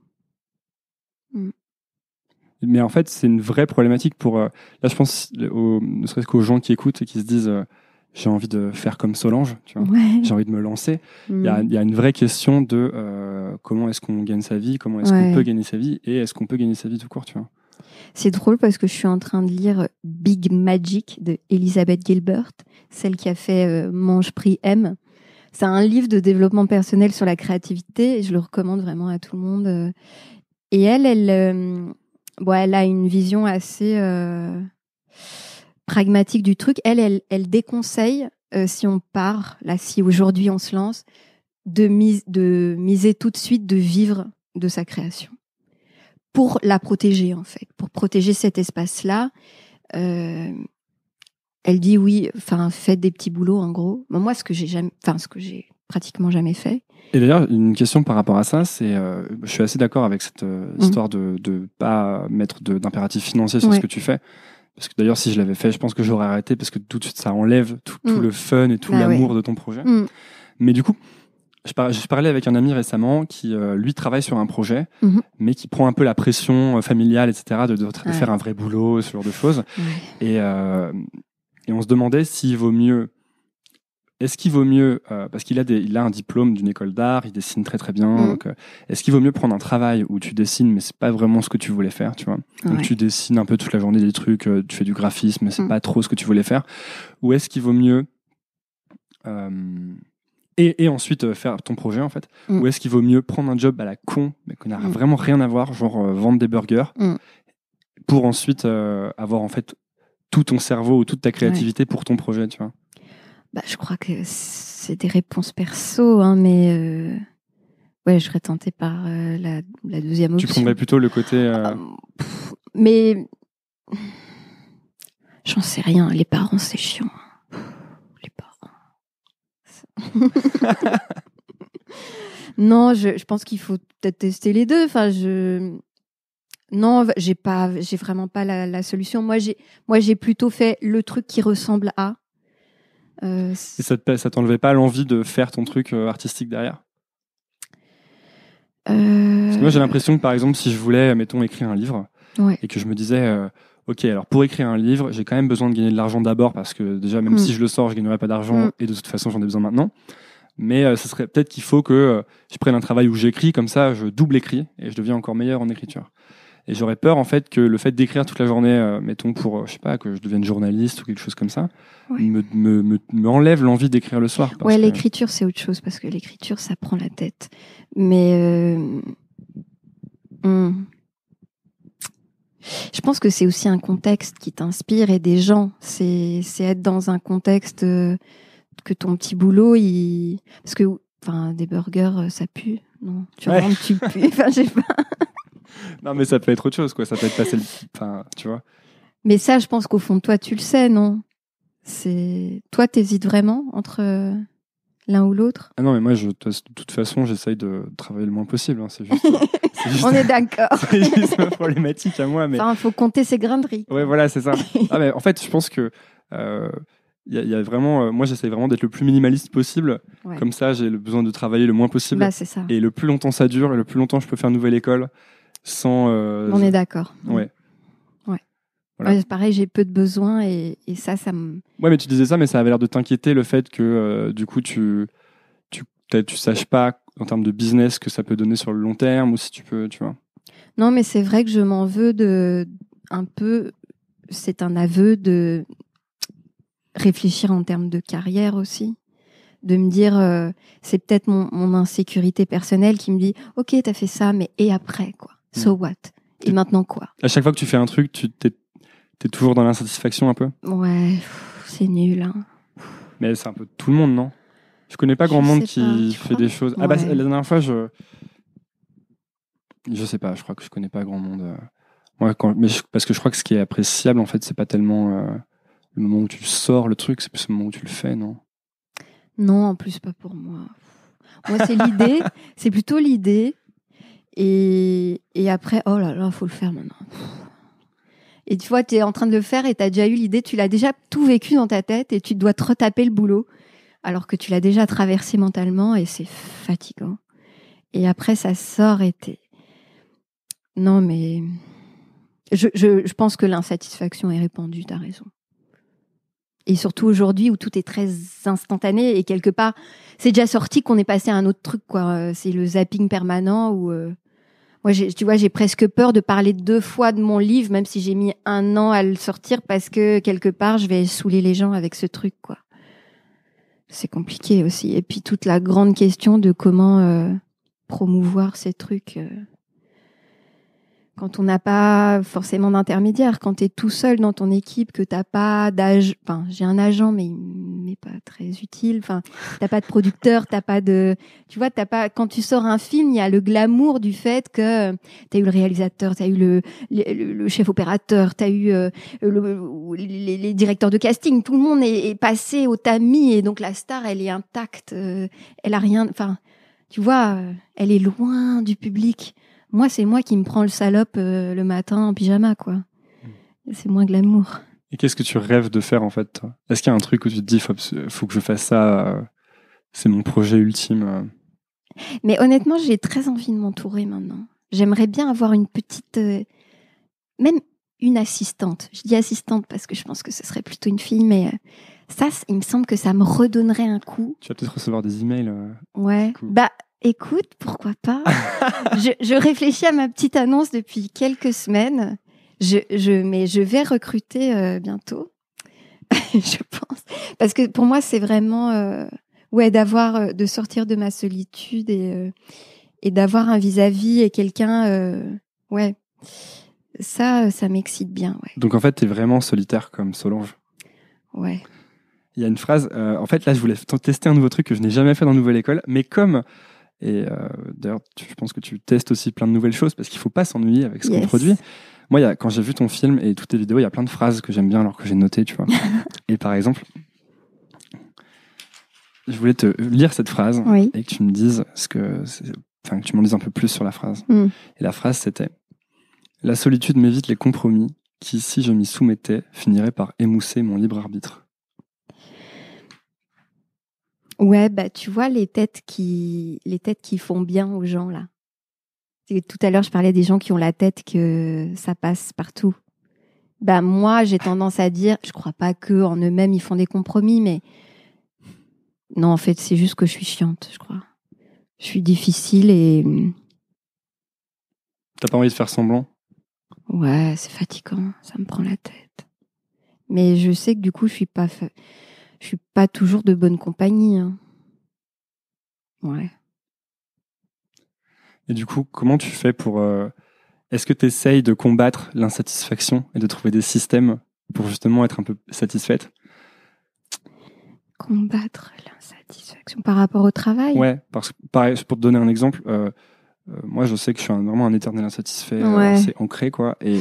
Mais en fait, c'est une vraie problématique pour... là, je pense, ne serait-ce qu'aux gens qui écoutent et qui se disent j'ai envie de faire comme Solange, tu vois. Ouais. J'ai envie de me lancer. Il y a une vraie question de comment est-ce qu'on gagne sa vie, comment est-ce qu'on peut gagner sa vie et est-ce qu'on peut gagner sa vie tout court, tu vois. C'est drôle parce que je suis en train de lire Big Magic de Elizabeth Gilbert, celle qui a fait Mange, Prix, Aime. C'est un livre de développement personnel sur la créativité et je le recommande vraiment à tout le monde. Et elle a une vision assez pragmatique du truc. Elle déconseille, si on part, là, si aujourd'hui on se lance, de miser tout de suite, de vivre de sa création. Pour la protéger, en fait. Pour protéger cet espace-là. Elle dit oui, faites des petits boulots, en gros. Moi, ce que j'ai pratiquement jamais fait. Et d'ailleurs, une question par rapport à ça, c'est, je suis assez d'accord avec cette histoire de pas mettre d'impératif financier sur ce que tu fais. Parce que d'ailleurs, si je l'avais fait, je pense que j'aurais arrêté parce que tout de suite, ça enlève tout le fun et tout l'amour de ton projet. Mais du coup, je parlais avec un ami récemment qui, lui, travaille sur un projet, mais qui prend un peu la pression familiale, etc., de faire un vrai boulot, ce genre de choses. Et on se demandait s'il vaut mieux... Est-ce qu'il vaut mieux, parce qu'il a un diplôme d'une école d'art, il dessine très très bien, donc, est-ce qu'il vaut mieux prendre un travail où tu dessines mais c'est pas vraiment ce que tu voulais faire, tu vois, donc tu dessines un peu toute la journée des trucs, tu fais du graphisme mais c'est pas trop ce que tu voulais faire, ou est-ce qu'il vaut mieux et ensuite faire ton projet en fait, ou est-ce qu'il vaut mieux prendre un job à la con mais qui n'a vraiment rien à voir, genre vendre des burgers, pour ensuite avoir en fait tout ton cerveau ou toute ta créativité pour ton projet, tu vois? Je crois que c'est des réponses perso, hein, mais je serais tentée par la deuxième option. Tu prendrais plutôt le côté... Mais j'en sais rien. Les parents, c'est chiant. Les parents. Non, je pense qu'il faut peut-être tester les deux. Non, j'ai vraiment pas la solution. Moi, j'ai plutôt fait le truc qui ressemble à. Et ça t'enlevait pas l'envie de faire ton truc artistique derrière? Parce que moi j'ai l'impression que par exemple si je voulais, mettons, écrire un livre et que je me disais ok, alors pour écrire un livre j'ai quand même besoin de gagner de l'argent d'abord parce que déjà même si je le sors je gagnerai pas d'argent et de toute façon j'en ai besoin maintenant, mais ce serait peut-être qu'il faut que je prenne un travail où j'écris, comme ça je double écris et je deviens encore meilleur en écriture. Et j'aurais peur en fait que le fait d'écrire toute la journée, mettons pour, je sais pas, que je devienne journaliste ou quelque chose comme ça, me enlève l'envie d'écrire le soir. L'écriture c'est autre chose parce que l'écriture ça prend la tête. Mais je pense que c'est aussi un contexte qui t'inspire et des gens. C'est être dans un contexte que ton petit boulot, parce que des burgers ça pue, non? Tu rentres, tu pues. Je sais pas. Non, mais ça peut être autre chose, quoi. Ça peut être passer tu vois. Mais ça, je pense qu'au fond de toi, tu le sais, non? Toi, t'hésites vraiment entre l'un ou l'autre? Ah non, mais moi, de toute façon, j'essaye de travailler le moins possible. Hein. C'est juste, On est d'accord. C'est juste ma problématique à moi. Mais... faut compter ses grains de riz. Ouais, voilà, c'est ça. Mais en fait, je pense que y a vraiment, moi, j'essaye vraiment d'être le plus minimaliste possible. Ouais. Comme ça, j'ai le besoin de travailler le moins possible. C'est ça. Et le plus longtemps ça dure, et le plus longtemps je peux faire une nouvelle école sans... On est d'accord. Ouais. Voilà. C'est pareil, j'ai peu de besoins et ça me... Ouais, mais tu disais ça, mais ça avait l'air de t'inquiéter le fait que du coup tu saches pas en termes de business que ça peut donner sur le long terme ou si tu peux, tu vois. Non, mais c'est vrai que je m'en veux un peu. C'est un aveu de réfléchir en termes de carrière aussi. De me dire, c'est peut-être mon insécurité personnelle qui me dit, ok, t'as fait ça, mais et après, quoi? So what? Et maintenant quoi? À chaque fois que tu fais un truc, t'es toujours dans l'insatisfaction un peu? Ouais, c'est nul. Hein. Mais c'est un peu tout le monde, non? Je connais pas grand monde qui fait des choses. Ouais. Ah bah, la dernière fois, je sais pas, je crois que je connais pas grand monde. Ouais, parce que je crois que ce qui est appréciable, en fait, c'est pas tellement le moment où tu sors le truc, c'est plus le moment où tu le fais, non? Non, en plus, pas pour moi. Moi, c'est l'idée, c'est plutôt l'idée. Et après, oh là là, faut le faire maintenant. Et tu vois, tu es en train de le faire et tu as déjà eu l'idée, tu l'as déjà tout vécu dans ta tête et tu dois te retaper le boulot alors que tu l'as déjà traversé mentalement et c'est fatigant. Et après, ça sort et t'es... Non, mais je pense que l'insatisfaction est répandue, t'as raison. Et surtout aujourd'hui où tout est très instantané et quelque part, c'est déjà sorti qu'on est passé à un autre truc, quoi. C'est le zapping permanent où... Moi, tu vois, j'ai presque peur de parler 2 fois de mon livre, même si j'ai mis 1 an à le sortir, parce que quelque part, je vais saouler les gens avec ce truc, quoi. C'est compliqué aussi. Et puis toute la grande question de comment promouvoir ces trucs quand on n'a pas forcément d'intermédiaire, quand tu es tout seul dans ton équipe, que t'as pas d'agent, enfin j'ai un agent mais il m'est pas très utile, enfin t'as pas de producteur, t'as pas de, tu vois, t'as pas, quand tu sors un film, il y a le glamour du fait que t'as eu le réalisateur, t'as eu le chef opérateur, t'as eu les directeurs de casting, tout le monde est passé au tamis et donc la star elle est intacte, elle a rien, enfin tu vois, elle est loin du public. Moi, c'est moi qui me prends le salope le matin en pyjama, quoi. C'est moins glamour. Et qu'est-ce que tu rêves de faire, en fait, toi? Est-ce qu'il y a un truc où tu te dis, faut que je fasse ça, c'est mon projet ultime? Mais honnêtement, j'ai très envie de m'entourer maintenant. J'aimerais bien avoir une petite... même une assistante. Je dis assistante parce que je pense que ce serait plutôt une fille, mais ça, il me semble que ça me redonnerait un coup. Tu vas peut-être recevoir des emails. Ouais. Bah, écoute, pourquoi pas. je réfléchis à ma petite annonce depuis quelques semaines. Mais je vais recruter bientôt, je pense. Parce que pour moi, c'est vraiment de sortir de ma solitude et d'avoir un vis-à-vis et quelqu'un. Ça m'excite bien. Ouais. Donc en fait, t'es vraiment solitaire comme Solange. Ouais. Il y a une phrase. En fait, là, je voulais tester un nouveau truc que je n'ai jamais fait dans Nouvelle École, mais comme. Et d'ailleurs, je pense que tu testes aussi plein de nouvelles choses parce qu'il ne faut pas s'ennuyer avec ce qu'on produit. Moi, quand j'ai vu ton film et toutes tes vidéos, il y a plein de phrases que j'aime bien alors que j'ai notées, tu vois. Et par exemple, je voulais te lire cette phrase et que tu me dises que tu m'en dises un peu plus sur la phrase. Et la phrase, c'était « La solitude m'évite les compromis qui, si je m'y soumettais, finiraient par émousser mon libre arbitre. » Ouais, bah tu vois les têtes qui font bien aux gens là. Tout à l'heure, je parlais des gens qui ont la tête que ça passe partout. Bah moi, j'ai tendance à dire, je crois pas que en eux-mêmes ils font des compromis, mais non, en fait, c'est juste que je suis chiante, je crois. Je suis difficile et t'as pas envie de faire semblant? Ouais, c'est fatigant, ça me prend la tête. Mais je sais que du coup, je suis pas toujours de bonne compagnie. Hein. Ouais. Et du coup, comment tu fais pour... Est-ce que tu essayes de combattre l'insatisfaction et de trouver des systèmes pour justement être un peu satisfaite? Combattre l'insatisfaction par rapport au travail? Ouais, parce que pareil, pour te donner un exemple, moi je sais que je suis vraiment un éternel insatisfait, c'est ancré quoi. Et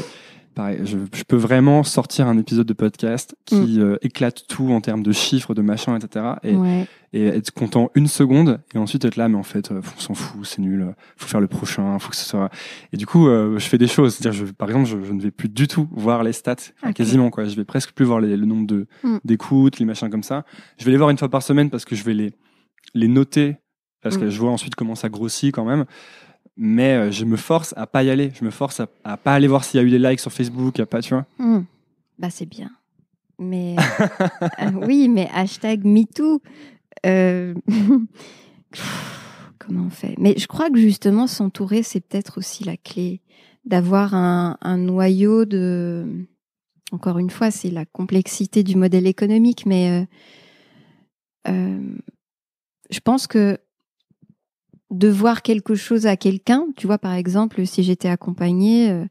pareil, je peux vraiment sortir un épisode de podcast qui éclate tout en termes de chiffres, de machin, etc. Et être content 1 seconde et ensuite être là, mais en fait, on s'en fout, c'est nul, faut faire le prochain, faut que ce soit. Et du coup, je fais des choses. C'est-à-dire, par exemple, je ne vais plus du tout voir les stats, quasiment quoi. Je vais presque plus voir le nombre d'écoutes, les machins comme ça. Je vais les voir 1 fois par semaine parce que je vais les noter parce que je vois ensuite comment ça grossit quand même. Mais je me force à pas y aller. Je me force à pas aller voir s'il y a eu des likes sur Facebook, à pas, tu vois. Bah c'est bien. Mais oui, mais #MeToo. comment on fait. Mais je crois que justement, s'entourer, c'est peut-être aussi la clé. D'avoir un noyau de... Encore une fois, c'est la complexité du modèle économique, mais je pense que devoir quelque chose à quelqu'un, tu vois, par exemple, si j'étais accompagnée,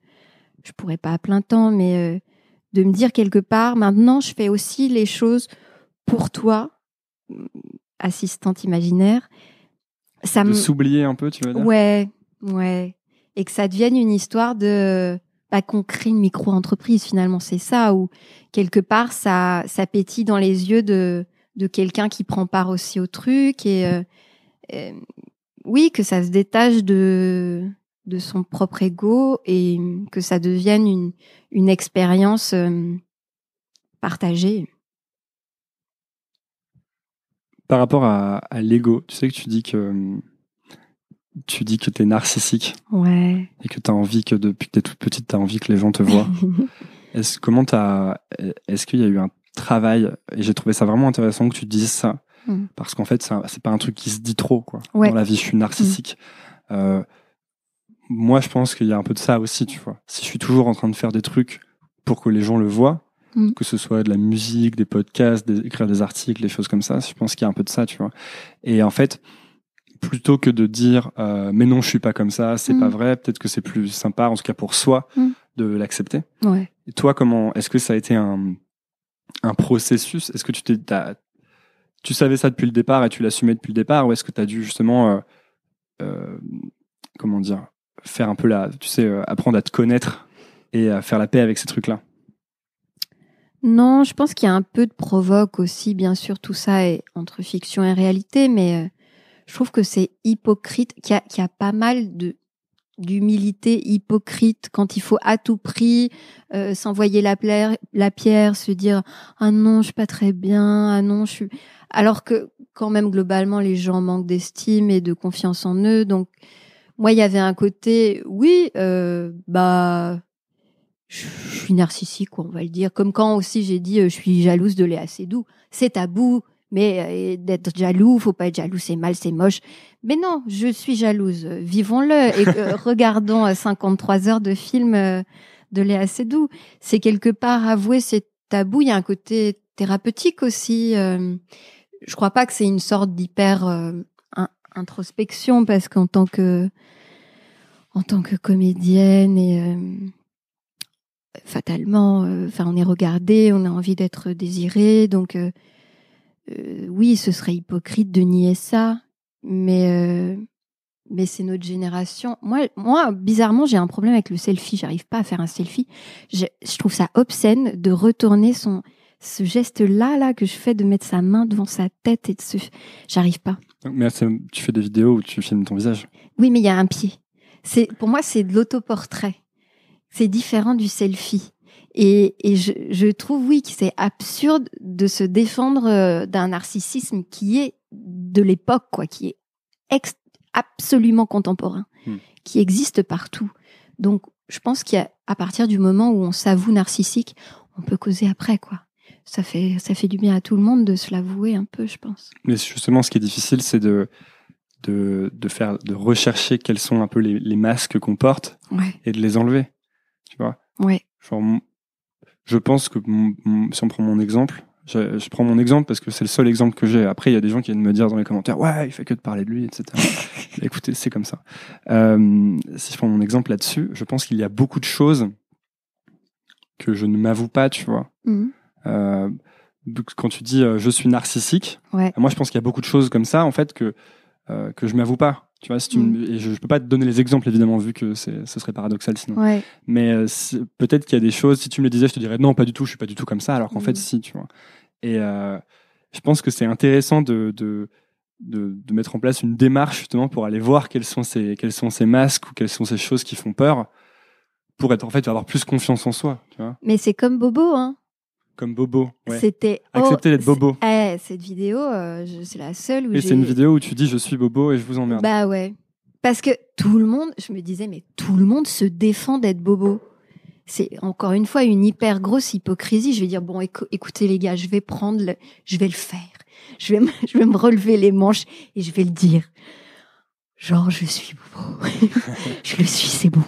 je pourrais pas à plein temps, mais de me dire quelque part, maintenant, je fais aussi les choses pour toi, assistante imaginaire. De s'oublier un peu, tu veux dire? Ouais. Et que ça devienne une histoire de... qu'on crée une micro-entreprise, finalement, c'est ça, où quelque part, ça pétille dans les yeux de quelqu'un qui prend part aussi au truc, et oui, que ça se détache de son propre ego, et que ça devienne une expérience partagée. Par rapport à l'ego, tu sais que tu dis que t'es narcissique. Ouais. Et que t'as envie que depuis que t'es toute petite, t'as envie que les gens te voient. Est-ce qu'il y a eu un travail, et j'ai trouvé ça vraiment intéressant que tu dises ça, parce qu'en fait, c'est pas un truc qui se dit trop, quoi. Ouais. Dans la vie, je suis narcissique. Moi, je pense qu'il y a un peu de ça aussi, tu vois. Si je suis toujours en train de faire des trucs pour que les gens le voient, que ce soit de la musique, des podcasts, écrire des articles, des choses comme ça, je pense qu'il y a un peu de ça, tu vois. Et en fait, plutôt que de dire mais non, je suis pas comme ça, c'est pas vrai, peut-être que c'est plus sympa, en tout cas pour soi, de l'accepter. Ouais. Et toi, est-ce que ça a été un processus? Est-ce que tu savais ça depuis le départ et tu l'assumais depuis le départ, ou est-ce que tu as dû justement comment dire, faire un peu apprendre à te connaître et à faire la paix avec ces trucs-là? Non, je pense qu'il y a un peu de provoque aussi, bien sûr, tout ça est entre fiction et réalité, mais je trouve que c'est hypocrite, qu'il y a pas mal d'humilité hypocrite quand il faut à tout prix s'envoyer la pierre, se dire ah non, je suis pas très bien, ah non, je suis... Alors que quand même globalement les gens manquent d'estime et de confiance en eux. Donc moi il y avait un côté oui, je suis narcissique, quoi, on va le dire. Comme quand aussi j'ai dit je suis jalouse de Léa Seydoux. C'est tabou, mais d'être jaloux, faut pas être jaloux, c'est mal, c'est moche. Mais non, je suis jalouse, vivons-le. Et regardons 53 heures de film de Léa Seydoux. C'est quelque part avouer c'est tabou. Il y a un côté thérapeutique aussi. Je crois pas que c'est une sorte d'hyper introspection, parce qu'en tant que comédienne et fatalement, on est regardé, on a envie d'être désiré, donc oui, ce serait hypocrite de nier ça, mais c'est notre génération. Moi, bizarrement, j'ai un problème avec le selfie. J'arrive pas à faire un selfie. Je trouve ça obscène de retourner ce geste-là que je fais, de mettre sa main devant sa tête et j'arrive pas. Mais tu fais des vidéos où tu filmes ton visage. Oui, mais il y a un pied. Pour moi, c'est de l'autoportrait. C'est différent du selfie. Et je trouve, oui, que c'est absurde de se défendre d'un narcissisme qui est de l'époque, quoi, qui est absolument contemporain, qui existe partout. Donc, je pense qu'à partir du moment où on s'avoue narcissique, on peut causer après, quoi. Ça fait du bien à tout le monde de se l'avouer un peu, je pense. Mais justement, ce qui est difficile, c'est de rechercher quels sont un peu les masques qu'on porte, et de les enlever. Tu vois? Ouais. Genre, je pense que si on prend mon exemple, je prends mon exemple parce que c'est le seul exemple que j'ai. Après, il y a des gens qui viennent me dire dans les commentaires, ouais, il fait que de parler de lui, etc. Écoutez, c'est comme ça. Si je prends mon exemple là-dessus, je pense qu'il y a beaucoup de choses que je ne m'avoue pas, tu vois. Quand tu dis je suis narcissique, moi je pense qu'il y a beaucoup de choses comme ça en fait que je m'avoue pas. Tu vois, et je peux pas te donner les exemples évidemment vu que ce serait paradoxal sinon. Mais peut-être qu'il y a des choses, si tu me le disais, je te dirais non, pas du tout, je suis pas du tout comme ça, alors qu'en fait si, tu vois. Et je pense que c'est intéressant de mettre en place une démarche justement pour aller voir quels sont ces masques ou quelles sont ces choses qui font peur, pour avoir plus confiance en soi, tu vois. Mais c'est comme Bobo, hein. Comme Bobo, ouais. C'était accepter d'être Bobo. Cette vidéo, c'est la seule où c'est une vidéo où tu dis je suis Bobo et je vous emmerde. Bah ouais. Parce que tout le monde, je me disais, mais tout le monde se défend d'être Bobo. C'est encore une fois une hyper grosse hypocrisie. Je vais dire, bon, écoutez les gars, je vais le faire. Je vais me relever les manches et je vais le dire. genre je suis bobo. Je le suis, c'est bon.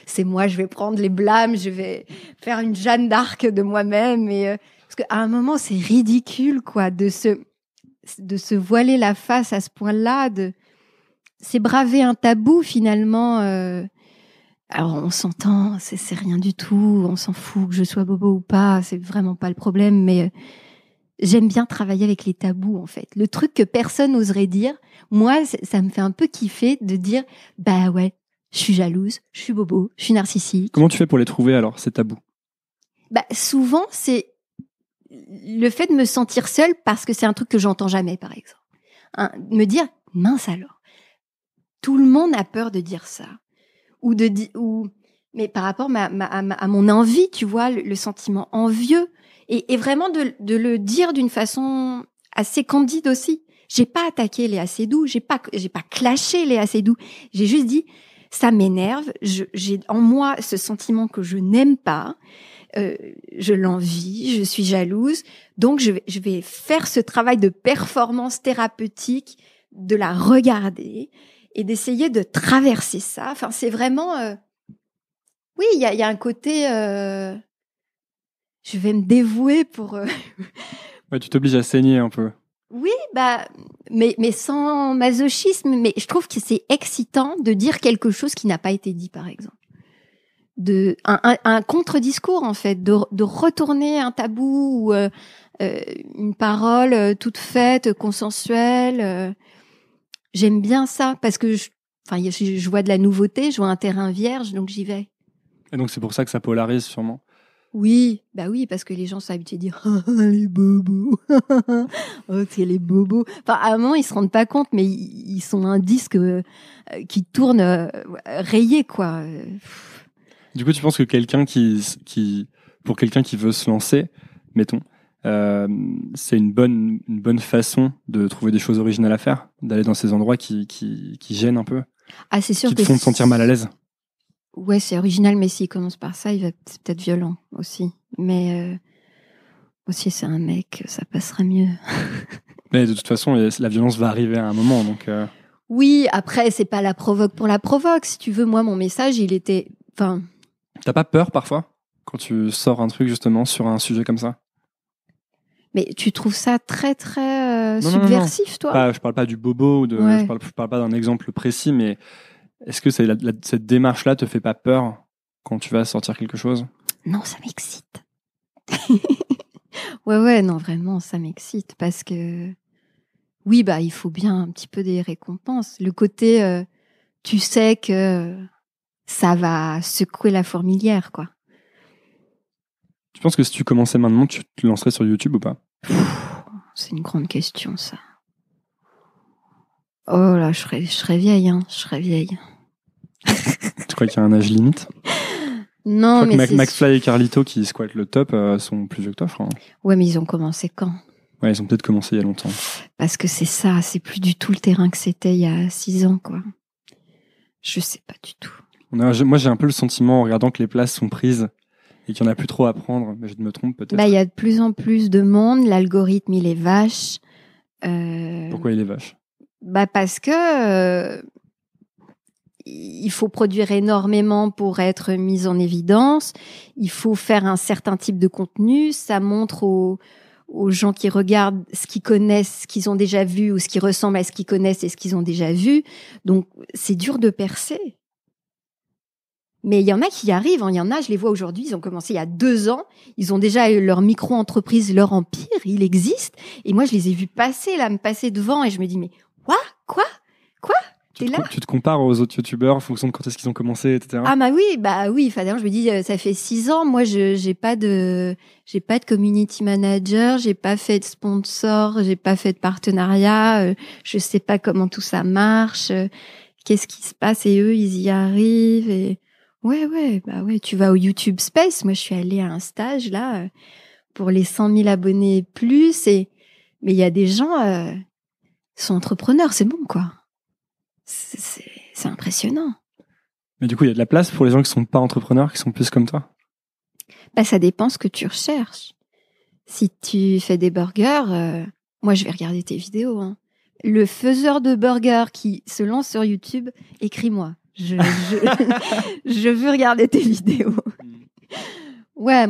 C'est moi, je vais prendre les blâmes, je vais faire une Jeanne d'Arc de moi-même. Parce qu'à un moment, c'est ridicule, quoi, de se voiler la face à ce point-là. C'est braver un tabou, finalement. Alors, on s'entend, c'est rien du tout. On s'en fout que je sois bobo ou pas. C'est vraiment pas le problème. Mais j'aime bien travailler avec les tabous, en fait. Le truc que personne n'oserait dire, moi, ça me fait un peu kiffer de dire, bah ouais, je suis jalouse, je suis bobo, je suis narcissique. Comment tu fais pour les trouver alors, ces tabous? Bah, souvent, c'est le fait de me sentir seule parce que c'est un truc que j'entends jamais, par exemple. Me dire, mince alors, tout le monde a peur de dire ça. Mais par rapport à mon envie, tu vois, le sentiment envieux. Et vraiment de le dire d'une façon assez candide aussi. J'ai pas attaqué Léa Seydoux, j'ai pas clashé Léa Seydoux. J'ai juste dit, ça m'énerve, j'ai en moi ce sentiment que je n'aime pas, je l'envie, je suis jalouse, donc je vais faire ce travail de performance thérapeutique, de la regarder et d'essayer de traverser ça. Enfin, c'est vraiment, oui, il y a un côté, je vais me dévouer pour. Ouais, tu t'obliges à saigner un peu. Oui, mais sans masochisme. Mais je trouve que c'est excitant de dire quelque chose qui n'a pas été dit, par exemple. Un contre-discours, en fait, de retourner un tabou ou une parole toute faite, consensuelle. J'aime bien ça parce que je vois de la nouveauté, je vois un terrain vierge, donc j'y vais. Et donc c'est pour ça que ça polarise sûrement. Oui, bah oui, parce que les gens sont habitués à dire les bobos, oh c'est les bobos. Enfin, à un moment ils se rendent pas compte, mais ils sont un disque qui tourne rayé, quoi. Du coup, tu penses que pour quelqu'un qui veut se lancer, mettons, c'est une bonne façon de trouver des choses originales à faire, d'aller dans ces endroits qui gênent un peu, ah c'est sûr qui te font te sentir mal à l'aise. Ouais, c'est original, mais s'il commence par ça, c'est peut-être violent aussi. Mais aussi, c'est un mec, ça passera mieux. Mais de toute façon, la violence va arriver à un moment, donc. Oui, après, c'est pas la provoque pour la provoque. Si tu veux, moi, mon message, il était, enfin. T'as pas peur parfois quand tu sors un truc justement sur un sujet comme ça? Mais tu trouves ça très très subversif, non. toi? Je parle pas du bobo, Ouais. je parle pas d'un exemple précis, mais est-ce que cette démarche-là te fait pas peur quand tu vas sortir quelque chose? Non, ça m'excite. Ouais, non, vraiment, ça m'excite parce que oui, bah, il faut bien un petit peu des récompenses. Le côté, tu sais que ça va secouer la fourmilière, quoi. Tu penses que si tu commençais maintenant, tu te lancerais sur YouTube ou pas? C'est une grande question, ça. Oh là, je serais vieille, hein. Je serais vieille. Tu crois qu'il y a un âge limite? Non, je crois mais que McFly et Carlito qui squattent le top sont plus vieux que toi, je crois. Ouais, mais ils ont commencé quand? Ouais, ils ont peut-être commencé il y a longtemps. Parce que c'est ça, c'est plus du tout le terrain que c'était il y a 6 ans, quoi. Je sais pas du tout. Moi, j'ai un peu le sentiment, en regardant que les places sont prises et qu'il n'y en a plus trop à prendre, mais je me trompe peut-être. Bah, il y a de plus en plus de monde, l'algorithme, il est vache. Pourquoi il est vache? Bah, parce que il faut produire énormément pour être mis en évidence. Il faut faire un certain type de contenu. Ça montre aux gens qui regardent ce qu'ils connaissent, ce qu'ils ont déjà vu, ou ce qui ressemble à ce qu'ils connaissent et ce qu'ils ont déjà vu. Donc, c'est dur de percer. Mais il y en a qui y arrivent. Il y en a, je les vois aujourd'hui, ils ont commencé il y a 2 ans. Ils ont déjà eu leur micro-entreprise, leur empire. Il existe. Et moi, je les ai vus passer, là, me passer devant. Et je me dis, mais quoi T'es là? Tu te compares aux autres youtubeurs en fonction de quand est-ce qu'ils ont commencé, etc. Ah bah oui. Enfin, d'ailleurs, je me dis, ça fait 6 ans. Moi, j'ai pas de community manager, j'ai pas fait de sponsor, j'ai pas fait de partenariat. Je sais pas comment tout ça marche. Qu'est-ce qui se passe? Et eux, ils y arrivent. Et ouais. Tu vas au YouTube Space. Moi, je suis allée à un stage là pour les 100 000 abonnés et plus. Mais il y a des gens sont entrepreneurs, c'est bon quoi. C'est impressionnant. Mais du coup, il y a de la place pour les gens qui sont pas entrepreneurs, qui sont plus comme toi? Bah, ça dépend ce que tu recherches. Si tu fais des burgers, moi, je vais regarder tes vidéos. Hein. Le faiseur de burgers qui se lance sur YouTube, écris-moi. Je veux regarder tes vidéos. Ouais,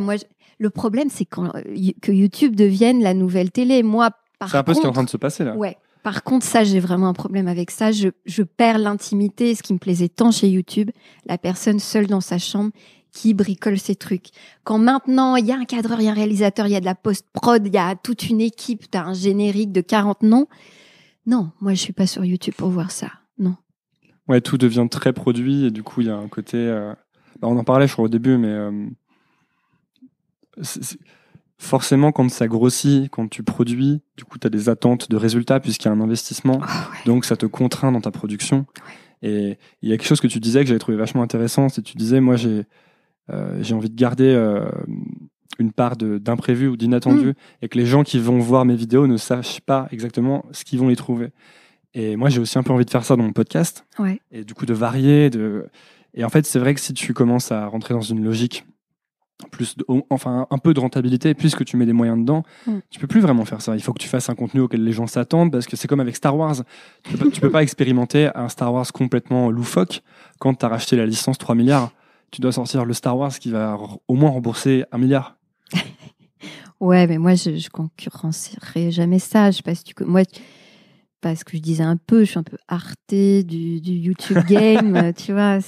le problème, c'est que YouTube devienne la nouvelle télé. Moi, c'est un peu ce qui est en train de se passer là. Ouais. Par contre, ça, j'ai vraiment un problème avec ça. Je perds l'intimité, ce qui me plaisait tant chez YouTube, la personne seule dans sa chambre qui bricole ses trucs. Quand maintenant, il y a un cadreur, il y a un réalisateur, il y a de la post-prod, il y a toute une équipe, t'as un générique de 40 noms. Non, moi, je suis pas sur YouTube pour voir ça. Non. Ouais, tout devient très produit et du coup, il y a un côté... on en parlait, je crois, au début, mais... forcément, quand ça grossit, quand tu produis, du coup, tu as des attentes de résultats puisqu'il y a un investissement. Oh, ouais. Donc, ça te contraint dans ta production. Ouais. Et il y a quelque chose que tu disais que j'avais trouvé vachement intéressant. C'est que tu disais, moi, j'ai envie de garder une part d'imprévu ou d'inattendu et que les gens qui vont voir mes vidéos ne sachent pas exactement ce qu'ils vont y trouver. Et moi, j'ai aussi un peu envie de faire ça dans mon podcast. Ouais. Et du coup, de varier. Et en fait, c'est vrai que si tu commences à rentrer dans une logique un peu de rentabilité, puisque tu mets des moyens dedans, tu peux plus vraiment faire ça. Il faut que tu fasses un contenu auquel les gens s'attendent, parce que c'est comme avec Star Wars. Tu peux pas expérimenter un Star Wars complètement loufoque quand tu as racheté la licence 3 milliards. Tu dois sortir le Star Wars qui va au moins rembourser 1 milliard. Ouais, mais moi, je concurrencerai jamais ça. Je sais pas si parce que je disais un peu, je suis un peu artée du YouTube game, tu vois,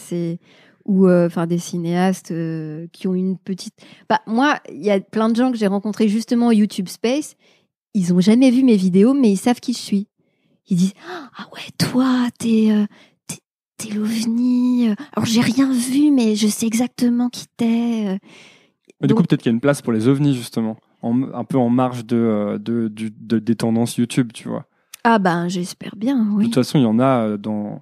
ou des cinéastes qui ont une petite... moi, il y a plein de gens que j'ai rencontrés justement au YouTube Space, ils ont jamais vu mes vidéos, mais ils savent qui je suis. Ils disent « Ah ouais, toi, t'es l'OVNI. Alors, j'ai rien vu, mais je sais exactement qui t'es. » Du coup, peut-être qu'il y a une place pour les ovnis, justement, un peu en marge des tendances YouTube, tu vois. Ah j'espère bien, oui. De toute façon, il y en a dans...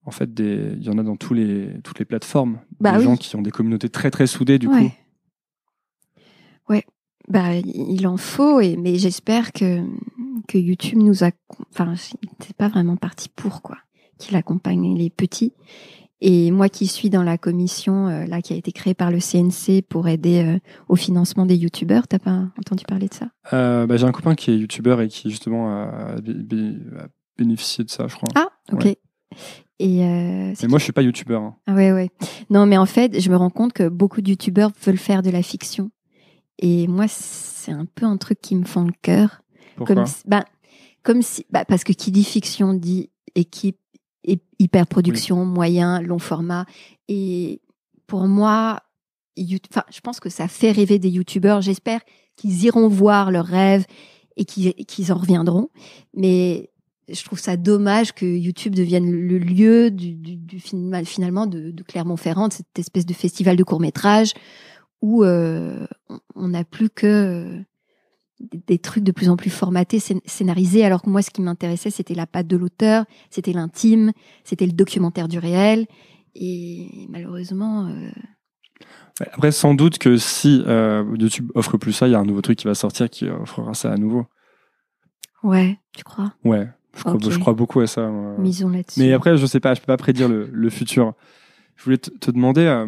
En fait, il y en a dans toutes les plateformes. Des gens qui ont des communautés très, très soudées, du coup. Ouais. Il en faut, mais j'espère que YouTube nous a... c'est pas vraiment parti pour, quoi. Qu'il accompagne les petits. Et moi qui suis dans la commission là qui a été créée par le CNC pour aider au financement des youtubeurs, t'as pas entendu parler de ça? J'ai un copain qui est youtubeur et qui, justement, a bénéficié de ça, je crois. Ah, ok. Ouais. Mais moi, je suis pas youtubeur. Hein. Ah ouais. Non, mais en fait, je me rends compte que beaucoup de youtubeurs veulent faire de la fiction. Et moi, c'est un peu un truc qui me fend le cœur. Pourquoi? Parce que qui dit fiction dit équipe, hyper-production, moyen, long format. Et pour moi, je pense que ça fait rêver des youtubeurs. J'espère qu'ils iront voir leurs rêves et qu'ils en reviendront. Mais je trouve ça dommage que YouTube devienne le lieu finalement de Clermont-Ferrand, de cette espèce de festival de court-métrage où on n'a plus que des trucs de plus en plus formatés, scénarisés, alors que moi, ce qui m'intéressait, c'était la patte de l'auteur, c'était l'intime, c'était le documentaire du réel. Et malheureusement... Après, sans doute que si YouTube offre plus ça, il y a un nouveau truc qui va sortir qui offrira ça à nouveau. Ouais, tu crois? Ouais, je crois beaucoup à ça. Misons là-dessus. Mais après, je sais pas, je peux pas prédire le futur. Je voulais te demander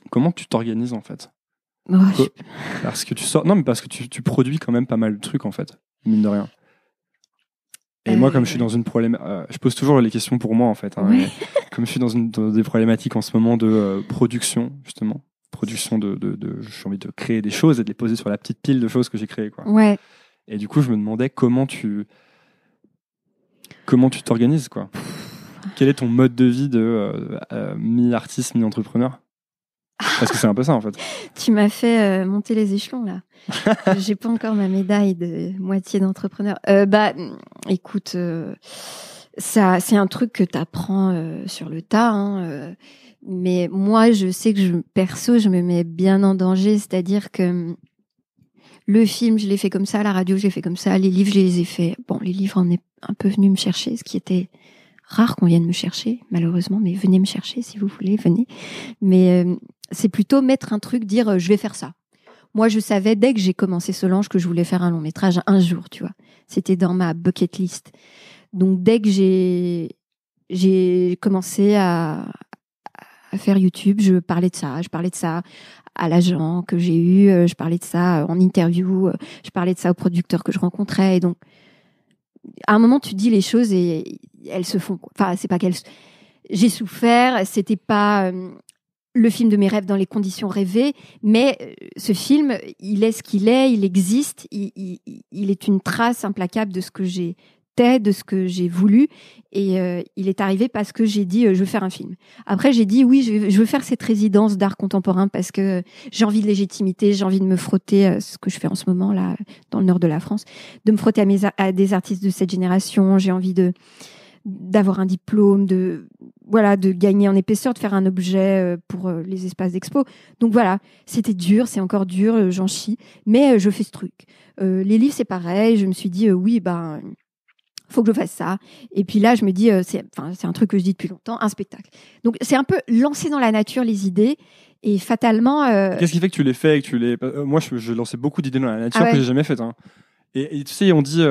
comment tu t'organises, en fait. Parce que parce que tu produis quand même pas mal de trucs, en fait, mine de rien. Et moi, comme je suis dans une je pose toujours les questions pour moi, en fait. Hein, ouais. Comme je suis dans des problématiques en ce moment de production, justement. Production j'ai envie de créer des choses et de les poser sur la petite pile de choses que j'ai créées, quoi. Ouais. Et du coup, je me demandais comment tu t'organises, quoi. Quel est ton mode de vie de mi-artiste, mi-entrepreneur? Parce que c'est un peu ça, en fait. Tu m'as fait monter les échelons, là. J'ai pas encore ma médaille de moitié d'entrepreneur. Écoute, ça, c'est un truc que t'apprends sur le tas. Hein, mais moi, je sais que perso, je me mets bien en danger. C'est-à-dire que le film, je l'ai fait comme ça. La radio, je l'ai fait comme ça. Les livres, je les ai faits. Bon, les livres, on est un peu venus me chercher, ce qui était rare qu'on vienne me chercher, malheureusement. Mais venez me chercher si vous voulez, venez. Mais c'est plutôt mettre un truc, dire je vais faire ça. Moi, je savais dès que j'ai commencé Solange que je voulais faire un long métrage un jour, tu vois. C'était dans ma bucket list. Donc, dès que j'ai commencé à faire YouTube, je parlais de ça à l'agent que j'ai eu, je parlais de ça en interview, je parlais de ça aux producteurs que je rencontrais. Et donc, à un moment, tu dis les choses et elles se font, quoi. Enfin, c'est pas qu'elles... J'ai souffert, c'était pas le film de mes rêves dans les conditions rêvées, mais ce film, il est ce qu'il est, il existe, il est une trace implacable de ce que j'étais, de ce que j'ai voulu, et il est arrivé parce que j'ai dit je veux faire un film. Après j'ai dit oui, je veux faire cette résidence d'art contemporain parce que j'ai envie de légitimité, j'ai envie de me frotter ce que je fais en ce moment là dans le nord de la France, de me frotter à des artistes de cette génération. J'ai envie d'avoir un diplôme, de gagner en épaisseur, de faire un objet pour les espaces d'expo. Donc voilà, c'était dur, c'est encore dur, j'en chie, mais je fais ce truc. Les livres, c'est pareil, je me suis dit oui, faut que je fasse ça. Et puis là, je me dis, c'est un truc que je dis depuis longtemps, un spectacle. Donc c'est un peu lancer dans la nature les idées, et fatalement... Qu'est-ce qui fait que tu les fais et que tu les... Moi, je lançais beaucoup d'idées dans la nature que j'ai jamais faites, hein. Et tu sais, on dit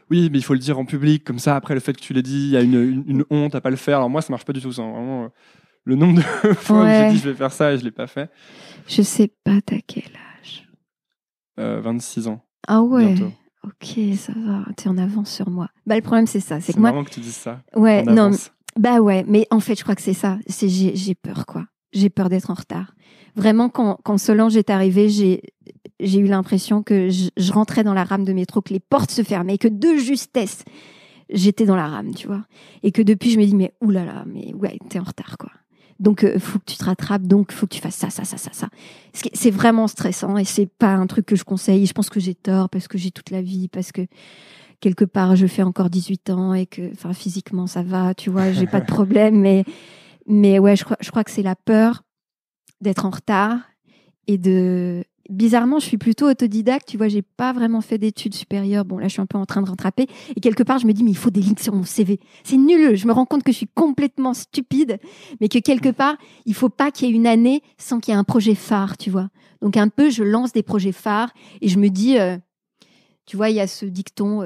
oui, mais il faut le dire en public, comme ça, après le fait que tu l'aies dit, il y a une honte à pas le faire. Alors moi, ça marche pas du tout, ça. Vraiment, le nombre de fois où j'ai dit je vais faire ça et je l'ai pas fait. Je sais pas, t'as quel âge? 26 ans. Ah ouais. Bientôt. Ok, ça va, t'es en avance sur moi. Le problème, c'est ça. C'est que marrant que tu dises ça. Ouais, non, ouais, mais en fait, je crois que c'est ça. J'ai peur, quoi. J'ai peur d'être en retard. Vraiment, quand Solange est arrivée, j'ai eu l'impression que je rentrais dans la rame de métro, que les portes se fermaient, et que de justesse, j'étais dans la rame, tu vois. Et que depuis, je me dis, mais oulala, mais ouais, t'es en retard, quoi. Donc, faut que tu te rattrapes, donc faut que tu fasses ça. C'est vraiment stressant et c'est pas un truc que je conseille. Je pense que j'ai tort parce que j'ai toute la vie, parce que quelque part, je fais encore 18 ans et que, enfin, physiquement, ça va, tu vois, j'ai pas de problème, mais ouais, je crois que c'est la peur d'être en retard et bizarrement, je suis plutôt autodidacte, tu vois, j'ai pas vraiment fait d'études supérieures. Bon, là, je suis un peu en train de rattraper. Et quelque part, je me dis, mais il faut des lignes sur mon CV. C'est nul. Je me rends compte que je suis complètement stupide, mais que quelque part, il faut pas qu'il y ait une année sans qu'il y ait un projet phare, tu vois. Donc, un peu, je lance des projets phares et je me dis, tu vois, il y a ce dicton,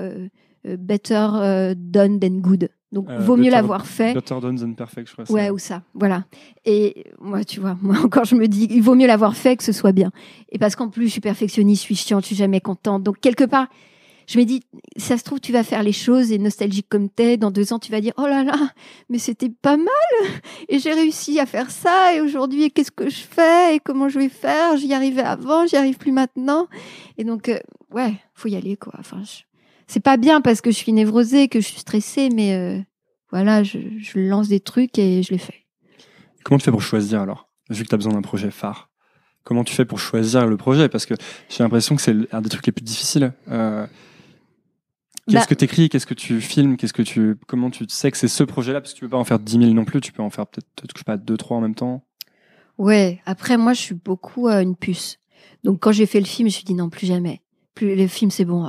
better done than good. Donc, vaut mieux l'avoir fait. Better done than perfect, je crois. Ouais, ou ça, voilà. Et moi, tu vois, moi encore, je me dis, il vaut mieux l'avoir fait que ce soit bien. Et parce qu'en plus, je suis perfectionniste, je suis chiante, je suis jamais contente. Donc, quelque part, je me dis, ça se trouve, tu vas faire les choses et nostalgique comme t'es, dans 2 ans, tu vas dire, oh là là, mais c'était pas mal. Et j'ai réussi à faire ça. Et aujourd'hui, qu'est-ce que je fais? Et comment je vais faire? J'y arrivais avant, j'y arrive plus maintenant. Et donc, ouais, faut y aller, quoi. Enfin, c'est pas bien parce que je suis névrosée, que je suis stressée, mais voilà, je lance des trucs et je les fais. Comment tu fais pour choisir alors, vu que tu as besoin d'un projet phare? Comment tu fais pour choisir le projet? Parce que j'ai l'impression que c'est un des trucs les plus difficiles. Qu'est-ce que tu écris? Qu'est-ce que tu filmes? Comment tu sais que c'est ce projet-là? Parce que tu peux pas en faire 10 000 non plus, tu peux en faire peut-être je sais pas, 2, 3 en même temps. Ouais, après moi je suis beaucoup une puce. Donc quand j'ai fait le film, je me suis dit non, plus jamais. Plus les films c'est bon,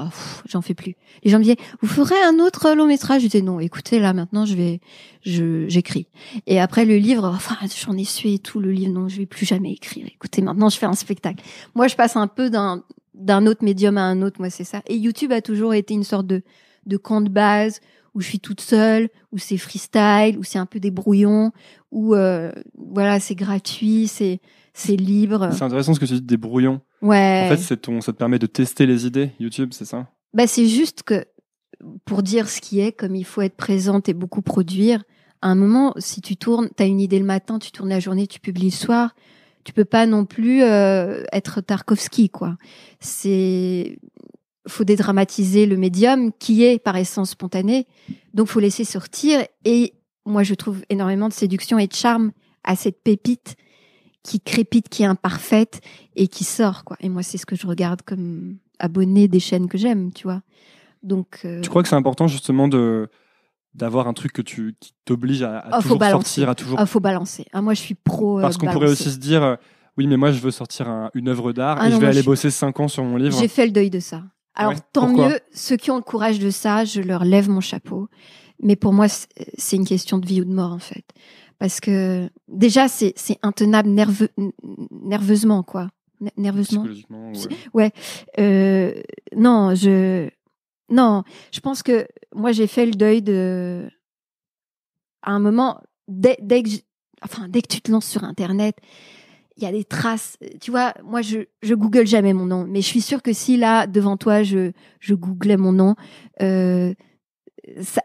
j'en fais plus. Les gens me disaient vous ferez un autre long métrage, je disais non, écoutez là maintenant j'écris. Et après le livre, j'en ai sué et tout le livre, non, je vais plus jamais écrire. Écoutez, maintenant je fais un spectacle. Moi je passe un peu d'un autre médium à un autre, moi c'est ça. Et YouTube a toujours été une sorte de camp de base où je suis toute seule, où c'est freestyle, où c'est un peu des brouillons, où voilà, c'est gratuit, c'est libre. C'est intéressant ce que tu dis des brouillons. Ouais. En fait, ça te permet de tester les idées, YouTube, c'est ça? C'est juste que pour dire ce qui est, comme il faut être présente et beaucoup produire, à un moment, si tu tournes, t'as une idée le matin, tu tournes la journée, tu publies le soir, tu peux pas non plus être Tarkovsky, quoi. Faut dédramatiser le médium qui est par essence spontané, donc faut laisser sortir. Et moi, je trouve énormément de séduction et de charme à cette pépite qui crépite, qui est imparfaite et qui sort, quoi. Et moi, c'est ce que je regarde comme abonné des chaînes que j'aime, tu vois. Donc, tu crois que c'est important justement d'avoir un truc qui t'oblige à toujours sortir, à toujours. Faut balancer. Moi, je suis pro. Parce qu'on pourrait aussi se dire, oui, mais moi, je veux sortir une œuvre d'art et je vais aller bosser 5 ans sur mon livre. J'ai fait le deuil de ça. Alors, tant mieux, ceux qui ont le courage de ça, je leur lève mon chapeau. Mais pour moi, c'est une question de vie ou de mort, en fait. Parce que, déjà, c'est intenable nerveusement, quoi. Nerveusement. Psychologiquement, ouais. Non, je pense que moi, j'ai fait le deuil à un moment, dès que tu te lances sur Internet, il y a des traces. Tu vois, moi, je google jamais mon nom, mais je suis sûre que si là, devant toi, je googlais mon nom, ça,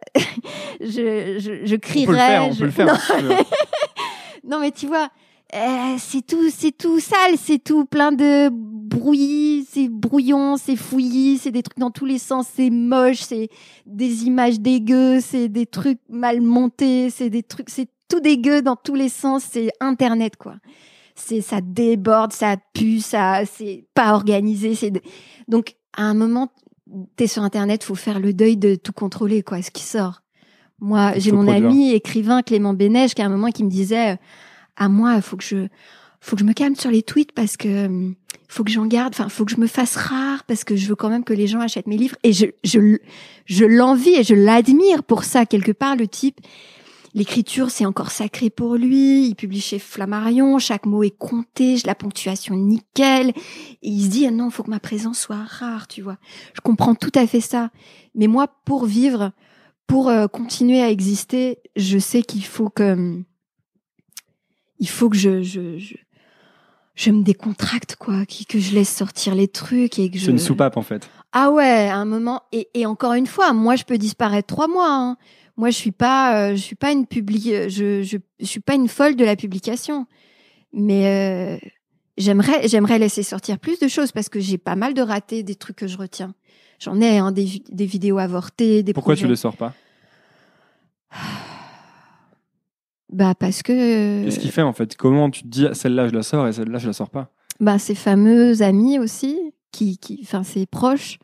je crierais. On peut le faire. Non. Si tu veux. Non, mais tu vois, c'est tout sale, c'est tout plein de bruit, c'est brouillon, c'est fouillis, c'est des trucs dans tous les sens, c'est moche, c'est des images dégueu, c'est des trucs mal montés, c'est tout dégueu dans tous les sens, c'est Internet, quoi. Ça déborde, ça pue, c'est pas organisé, donc, à un moment, t'es sur Internet, faut faire le deuil de tout contrôler, quoi, ce qui sort. Moi, j'ai mon ami écrivain Clément Bénèche qui à un moment qui me disait à moi, faut que je me calme sur les tweets parce que faut que j'en garde, enfin faut que je me fasse rare parce que je veux quand même que les gens achètent mes livres et je l'envie et je l'admire pour ça quelque part le type. L'écriture, c'est encore sacré pour lui. Il publie chez Flammarion. Chaque mot est compté. La ponctuation nickel. Et il se dit, non, faut que ma présence soit rare, tu vois. Je comprends tout à fait ça. Mais moi, pour vivre, pour continuer à exister, je sais qu'il faut que je me décontracte, quoi. Que je laisse sortir les trucs et que C'est une soupape, en fait. Ah ouais, à un moment. Et encore une fois, moi, je peux disparaître 3 mois, hein. Moi, je suis pas une je suis pas une folle de la publication. Mais j'aimerais laisser sortir plus de choses parce que j'ai pas mal de ratés, des trucs que je retiens. J'en ai des vidéos avortées, des Pourquoi projets. tu les sors pas? Bah parce que Qu'est-ce qu'il fait en fait? Comment tu te dis celle-là je la sors et celle-là je la sors pas? Bah ces fameux amis aussi enfin ces proches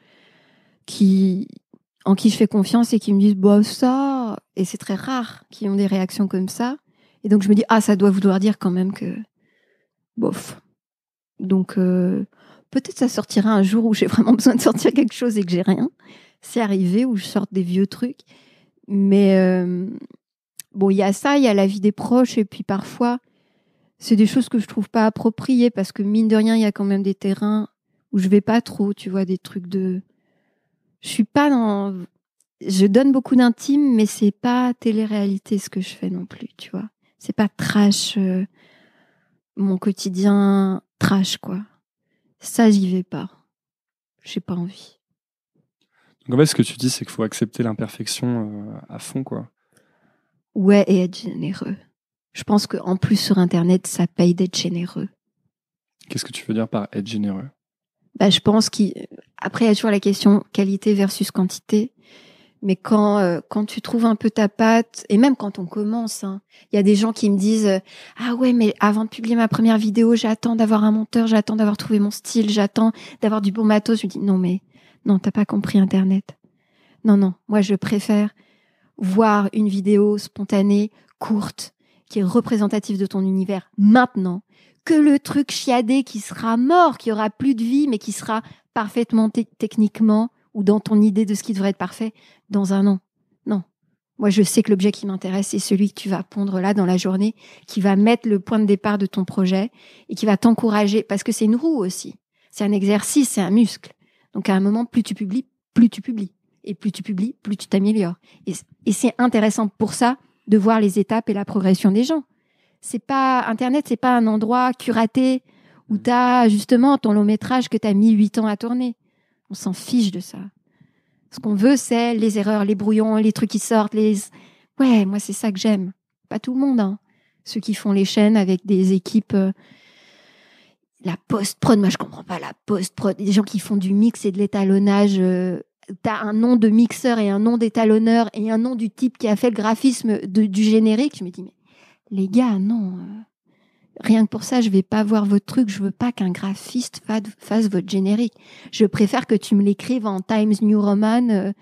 en qui je fais confiance et qui me disent bah ça, et c'est très rare qui ont des réactions comme ça, et donc je me dis ça doit vouloir dire quand même que bof. Donc peut-être ça sortira un jour où j'ai vraiment besoin de sortir quelque chose et que j'ai rien. C'est arrivé où je sorte des vieux trucs, mais bon, il y a ça, il y a la vie des proches, et puis parfois c'est des choses que je trouve pas appropriées parce que mine de rien il y a quand même des terrains où je vais pas trop, tu vois, des trucs de je donne beaucoup d'intime, mais c'est pas télé-réalité ce que je fais non plus, tu vois. C'est pas trash, mon quotidien trash, quoi. Ça, j'y vais pas. J'ai pas envie. Donc en fait, ce que tu dis, c'est qu'il faut accepter l'imperfection à fond, quoi. Ouais, et être généreux. Je pense qu'en plus, sur Internet, ça paye d'être généreux. Qu'est-ce que tu veux dire par être généreux? Bah, je pense après, il y a toujours la question qualité versus quantité. Mais quand tu trouves un peu ta patte, et même quand on commence, hein, il y a des gens qui me disent ah ouais, mais avant de publier ma première vidéo, j'attends d'avoir un monteur, j'attends d'avoir trouvé mon style, j'attends d'avoir du bon matos. Je me dis non, t'as pas compris Internet. Non, moi je préfère voir une vidéo spontanée, courte, qui est représentative de ton univers maintenant, que le truc chiadé qui sera mort, qui aura plus de vie, mais qui sera parfaitement techniquement ou dans ton idée de ce qui devrait être parfait dans un an. Non. Moi, je sais que l'objet qui m'intéresse, c'est celui que tu vas pondre là dans la journée, qui va mettre le point de départ de ton projet et qui va t'encourager, parce que c'est une roue aussi. C'est un exercice, c'est un muscle. Donc, à un moment, plus tu publies. Et plus tu publies, plus tu t'améliores. Et c'est intéressant pour ça de voir les étapes et la progression des gens. Internet, c'est pas un endroit curaté où t'as justement ton long métrage que t'as mis 8 ans à tourner. On s'en fiche de ça. Ce qu'on veut, c'est les erreurs, les brouillons, les trucs qui sortent, Ouais, moi, c'est ça que j'aime. Pas tout le monde, hein. Ceux qui font les chaînes avec des équipes... La post-prod, moi, je comprends pas la post-prod. Des gens qui font du mix et de l'étalonnage... T'as un nom de mixeur et un nom d'étalonneur et un nom du type qui a fait le graphisme du générique. Je me dis, mais les gars, non. Rien que pour ça, je vais pas voir votre truc. Je veux pas qu'un graphiste fasse votre générique. Je préfère que tu me l'écrives en Times New Roman.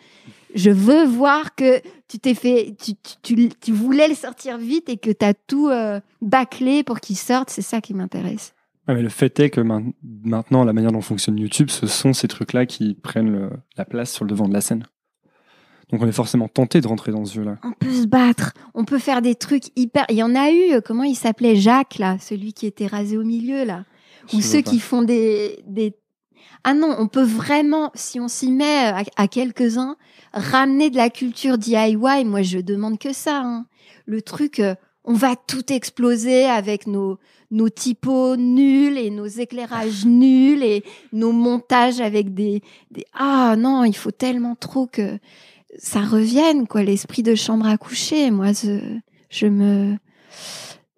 Je veux voir que tu t'es fait, tu voulais le sortir vite et que t'as tout bâclé pour qu'il sorte. C'est ça qui m'intéresse. Ouais, mais le fait est que maintenant, la manière dont fonctionne YouTube, ce sont ces trucs-là qui prennent la place sur le devant de la scène. Donc on est forcément tenté de rentrer dans ce jeu-là. On peut se battre, on peut faire des trucs hyper... Il y en a eu, comment il s'appelait, Jacques, là, celui qui était rasé au milieu, là. Ou ceux qui font des... Ah non, on peut vraiment, si on s'y met à quelques-uns, ramener de la culture DIY. Moi, je demande que ça, hein. Le truc... on va tout exploser avec nos typos nuls et nos éclairages nuls et nos montages avec des... Ah non, il faut tellement trop que... ça revienne, quoi, l'esprit de chambre à coucher. Moi, je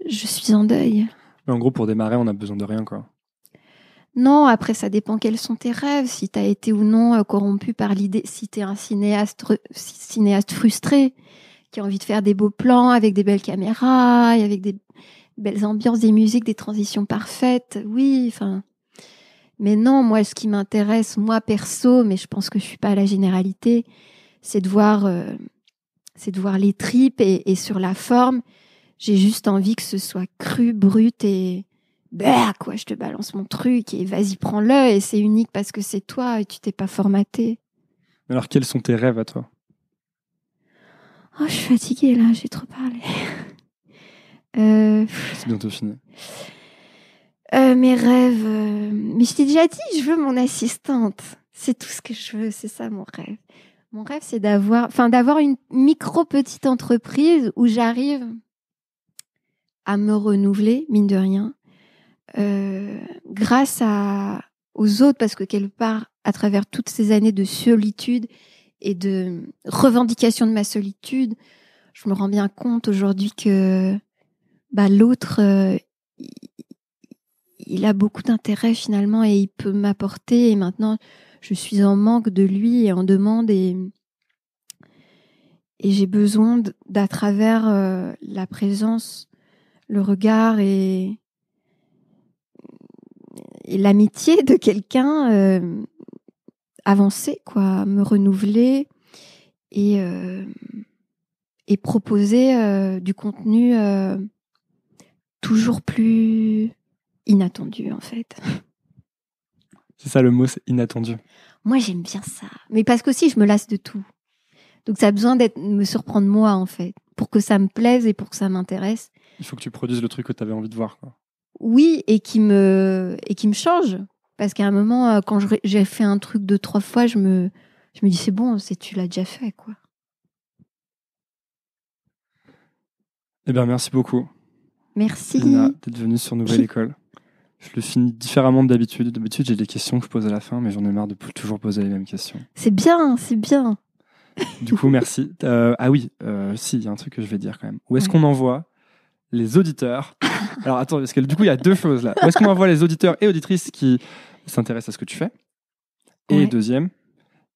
suis en deuil. Mais en gros, pour démarrer, on a besoin de rien, quoi. Non, après, ça dépend quels sont tes rêves, si tu as été ou non corrompu par l'idée, si tu es un cinéaste frustré, qui a envie de faire des beaux plans avec des belles caméras, et avec des belles ambiances, des musiques, des transitions parfaites. Oui, enfin. Mais non, moi, ce qui m'intéresse, moi, perso, mais je pense que je suis pas à la généralité, c'est de voir les tripes et sur la forme, j'ai juste envie que ce soit cru, brut et bah quoi, je te balance mon truc et vas-y, prends-le et c'est unique parce que c'est toi et tu t'es pas formaté. Alors, quels sont tes rêves à toi? Oh, je suis fatiguée là, j'ai trop parlé. C'est bientôt fini. Mes rêves, mais je t'ai déjà dit, je veux mon assistante. C'est tout ce que je veux, c'est ça mon rêve. Mon rêve, c'est d'avoir une petite entreprise où j'arrive à me renouveler, mine de rien, grâce aux autres, parce que quelque part, à travers toutes ces années de solitude et de revendication de ma solitude, je me rends bien compte aujourd'hui que l'autre, il a beaucoup d'intérêt finalement et il peut m'apporter. Et maintenant, je suis en manque de lui et en demande et j'ai besoin d'à travers la présence, le regard et l'amitié de quelqu'un avancer, quoi, me renouveler et proposer du contenu toujours plus inattendu, en fait. C'est ça le mot, c'est inattendu. Moi, j'aime bien ça. Mais parce qu'aussi, je me lasse de tout. Donc, ça a besoin de me surprendre moi, en fait, pour que ça me plaise et pour que ça m'intéresse. Il faut que tu produises le truc que tu avais envie de voir, quoi. Oui, et qui me change. Parce qu'à un moment, quand j'ai fait un truc 2-3 fois, je me dis, c'est bon, tu l'as déjà fait, quoi. Eh bien, merci beaucoup. Merci. Ina, d'être venue sur Nouvelle École. Je le finis différemment de d'habitude. D'habitude, j'ai des questions que je pose à la fin, mais j'en ai marre de toujours poser les mêmes questions. C'est bien, c'est bien. Du coup, merci. Ah oui, si, il y a un truc que je vais dire quand même. Où est-ce qu'on envoie les auditeurs? Alors attends, parce que du coup, il y a deux choses là. Où est-ce qu'on envoie les auditeurs et auditrices qui s'intéressent à ce que tu fais? Et deuxième,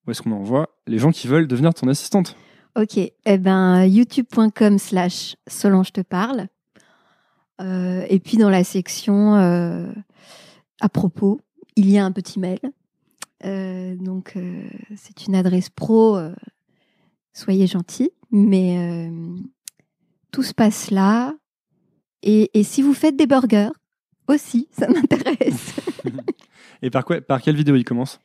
où est-ce qu'on envoie les gens qui veulent devenir ton assistante? Ok, youtube.com/Solange te parle. Et puis dans la section à propos, il y a un petit mail. Donc c'est une adresse pro. Soyez gentils, mais tout se passe là. Et si vous faites des burgers aussi, ça m'intéresse. Et par quelle vidéo il commence?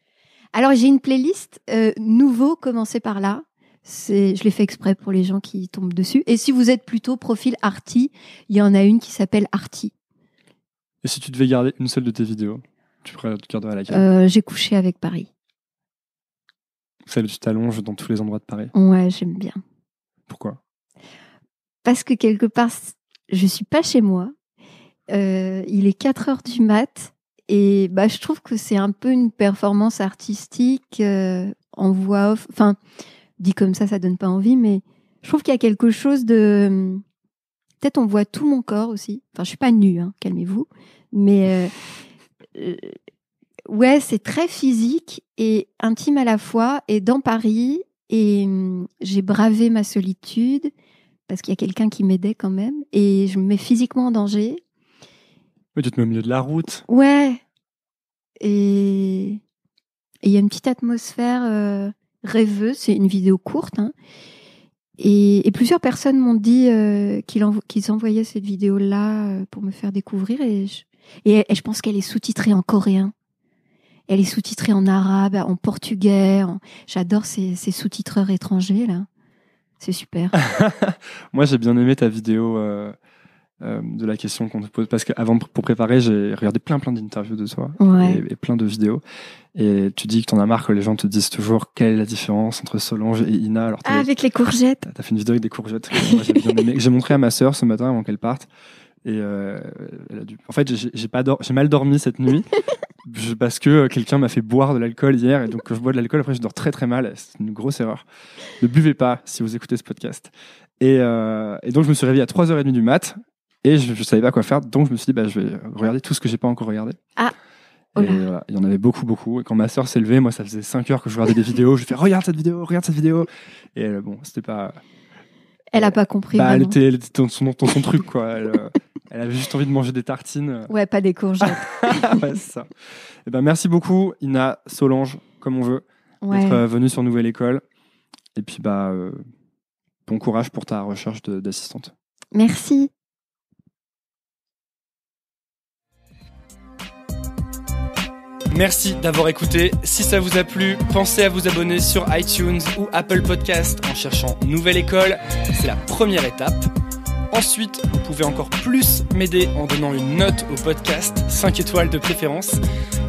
Alors j'ai une playlist nouveau, commencez par là. Je l'ai fait exprès pour les gens qui tombent dessus. Et si vous êtes plutôt profil arty, il y en a une qui s'appelle Arty. Et si tu devais garder une seule de tes vidéos, tu garderais laquelle? J'ai couché avec Paris. Celle où tu t'allonges dans tous les endroits de Paris? Ouais, j'aime bien. Pourquoi? Parce que quelque part, je suis pas chez moi. Il est 4h du mat. Et je trouve que c'est un peu une performance artistique en voix off. Enfin, dit comme ça donne pas envie, mais je trouve qu'il y a quelque chose de... Peut-être on voit tout mon corps aussi. Enfin, je suis pas nue, hein, calmez-vous. Mais ouais, c'est très physique et intime à la fois. Et dans Paris, et j'ai bravé ma solitude parce qu'il y a quelqu'un qui m'aidait quand même. Et je me mets physiquement en danger. Oui, tu te mets au milieu de la route. Ouais. Et il y a une petite atmosphère rêveuse. C'est une vidéo courte. Hein. Et plusieurs personnes m'ont dit qu'ils envoyaient cette vidéo-là pour me faire découvrir. Et je pense qu'elle est sous-titrée en coréen. Elle est sous-titrée en arabe, en portugais. J'adore ces sous-titreurs étrangers, là. C'est super. Moi, j'ai bien aimé ta vidéo de la question qu'on te pose. Parce qu'avant, pour préparer, j'ai regardé plein d'interviews de toi et plein de vidéos. Et tu dis que t'en as marre que les gens te disent toujours quelle est la différence entre Solange et Ina. Alors, avec les courgettes. T'as fait une vidéo avec des courgettes. Moi, j'ai bien aimé. J'ai montré à ma sœur ce matin avant qu'elle parte. Et elle a dû... En fait, j'ai mal dormi cette nuit. parce que quelqu'un m'a fait boire de l'alcool hier, et donc quand je bois de l'alcool, après je dors très très mal. C'est une grosse erreur. Ne buvez pas si vous écoutez ce podcast. Et donc je me suis réveillé à 3h30 du mat, et je savais pas quoi faire, donc je me suis dit, je vais regarder tout ce que j'ai pas encore regardé. Ah. Et il y en avait beaucoup. Et quand ma sœur s'est levée, moi, ça faisait 5 heures que je regardais des vidéos. Je fais regarde cette vidéo. Et bon, c'était pas. Elle a pas compris. Elle était dans son truc, quoi. Elle avait juste envie de manger des tartines. Ouais, pas des courgettes. Ouais, c'est ça. Et merci beaucoup, Ina, Solange, comme on veut, d'être venue sur Nouvelle École. Et puis, bon courage pour ta recherche d'assistante. Merci. Merci d'avoir écouté. Si ça vous a plu, pensez à vous abonner sur iTunes ou Apple Podcast en cherchant Nouvelle École. C'est la première étape. Ensuite, vous pouvez encore plus m'aider en donnant une note au podcast, 5 étoiles de préférence.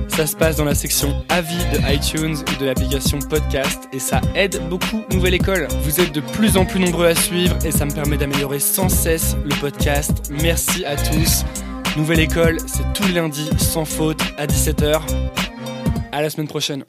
Ça se passe dans la section avis de iTunes ou de l'application podcast et ça aide beaucoup Nouvelle École. Vous êtes de plus en plus nombreux à suivre et ça me permet d'améliorer sans cesse le podcast. Merci à tous. Nouvelle École, c'est tous les lundis sans faute à 17h. À la semaine prochaine.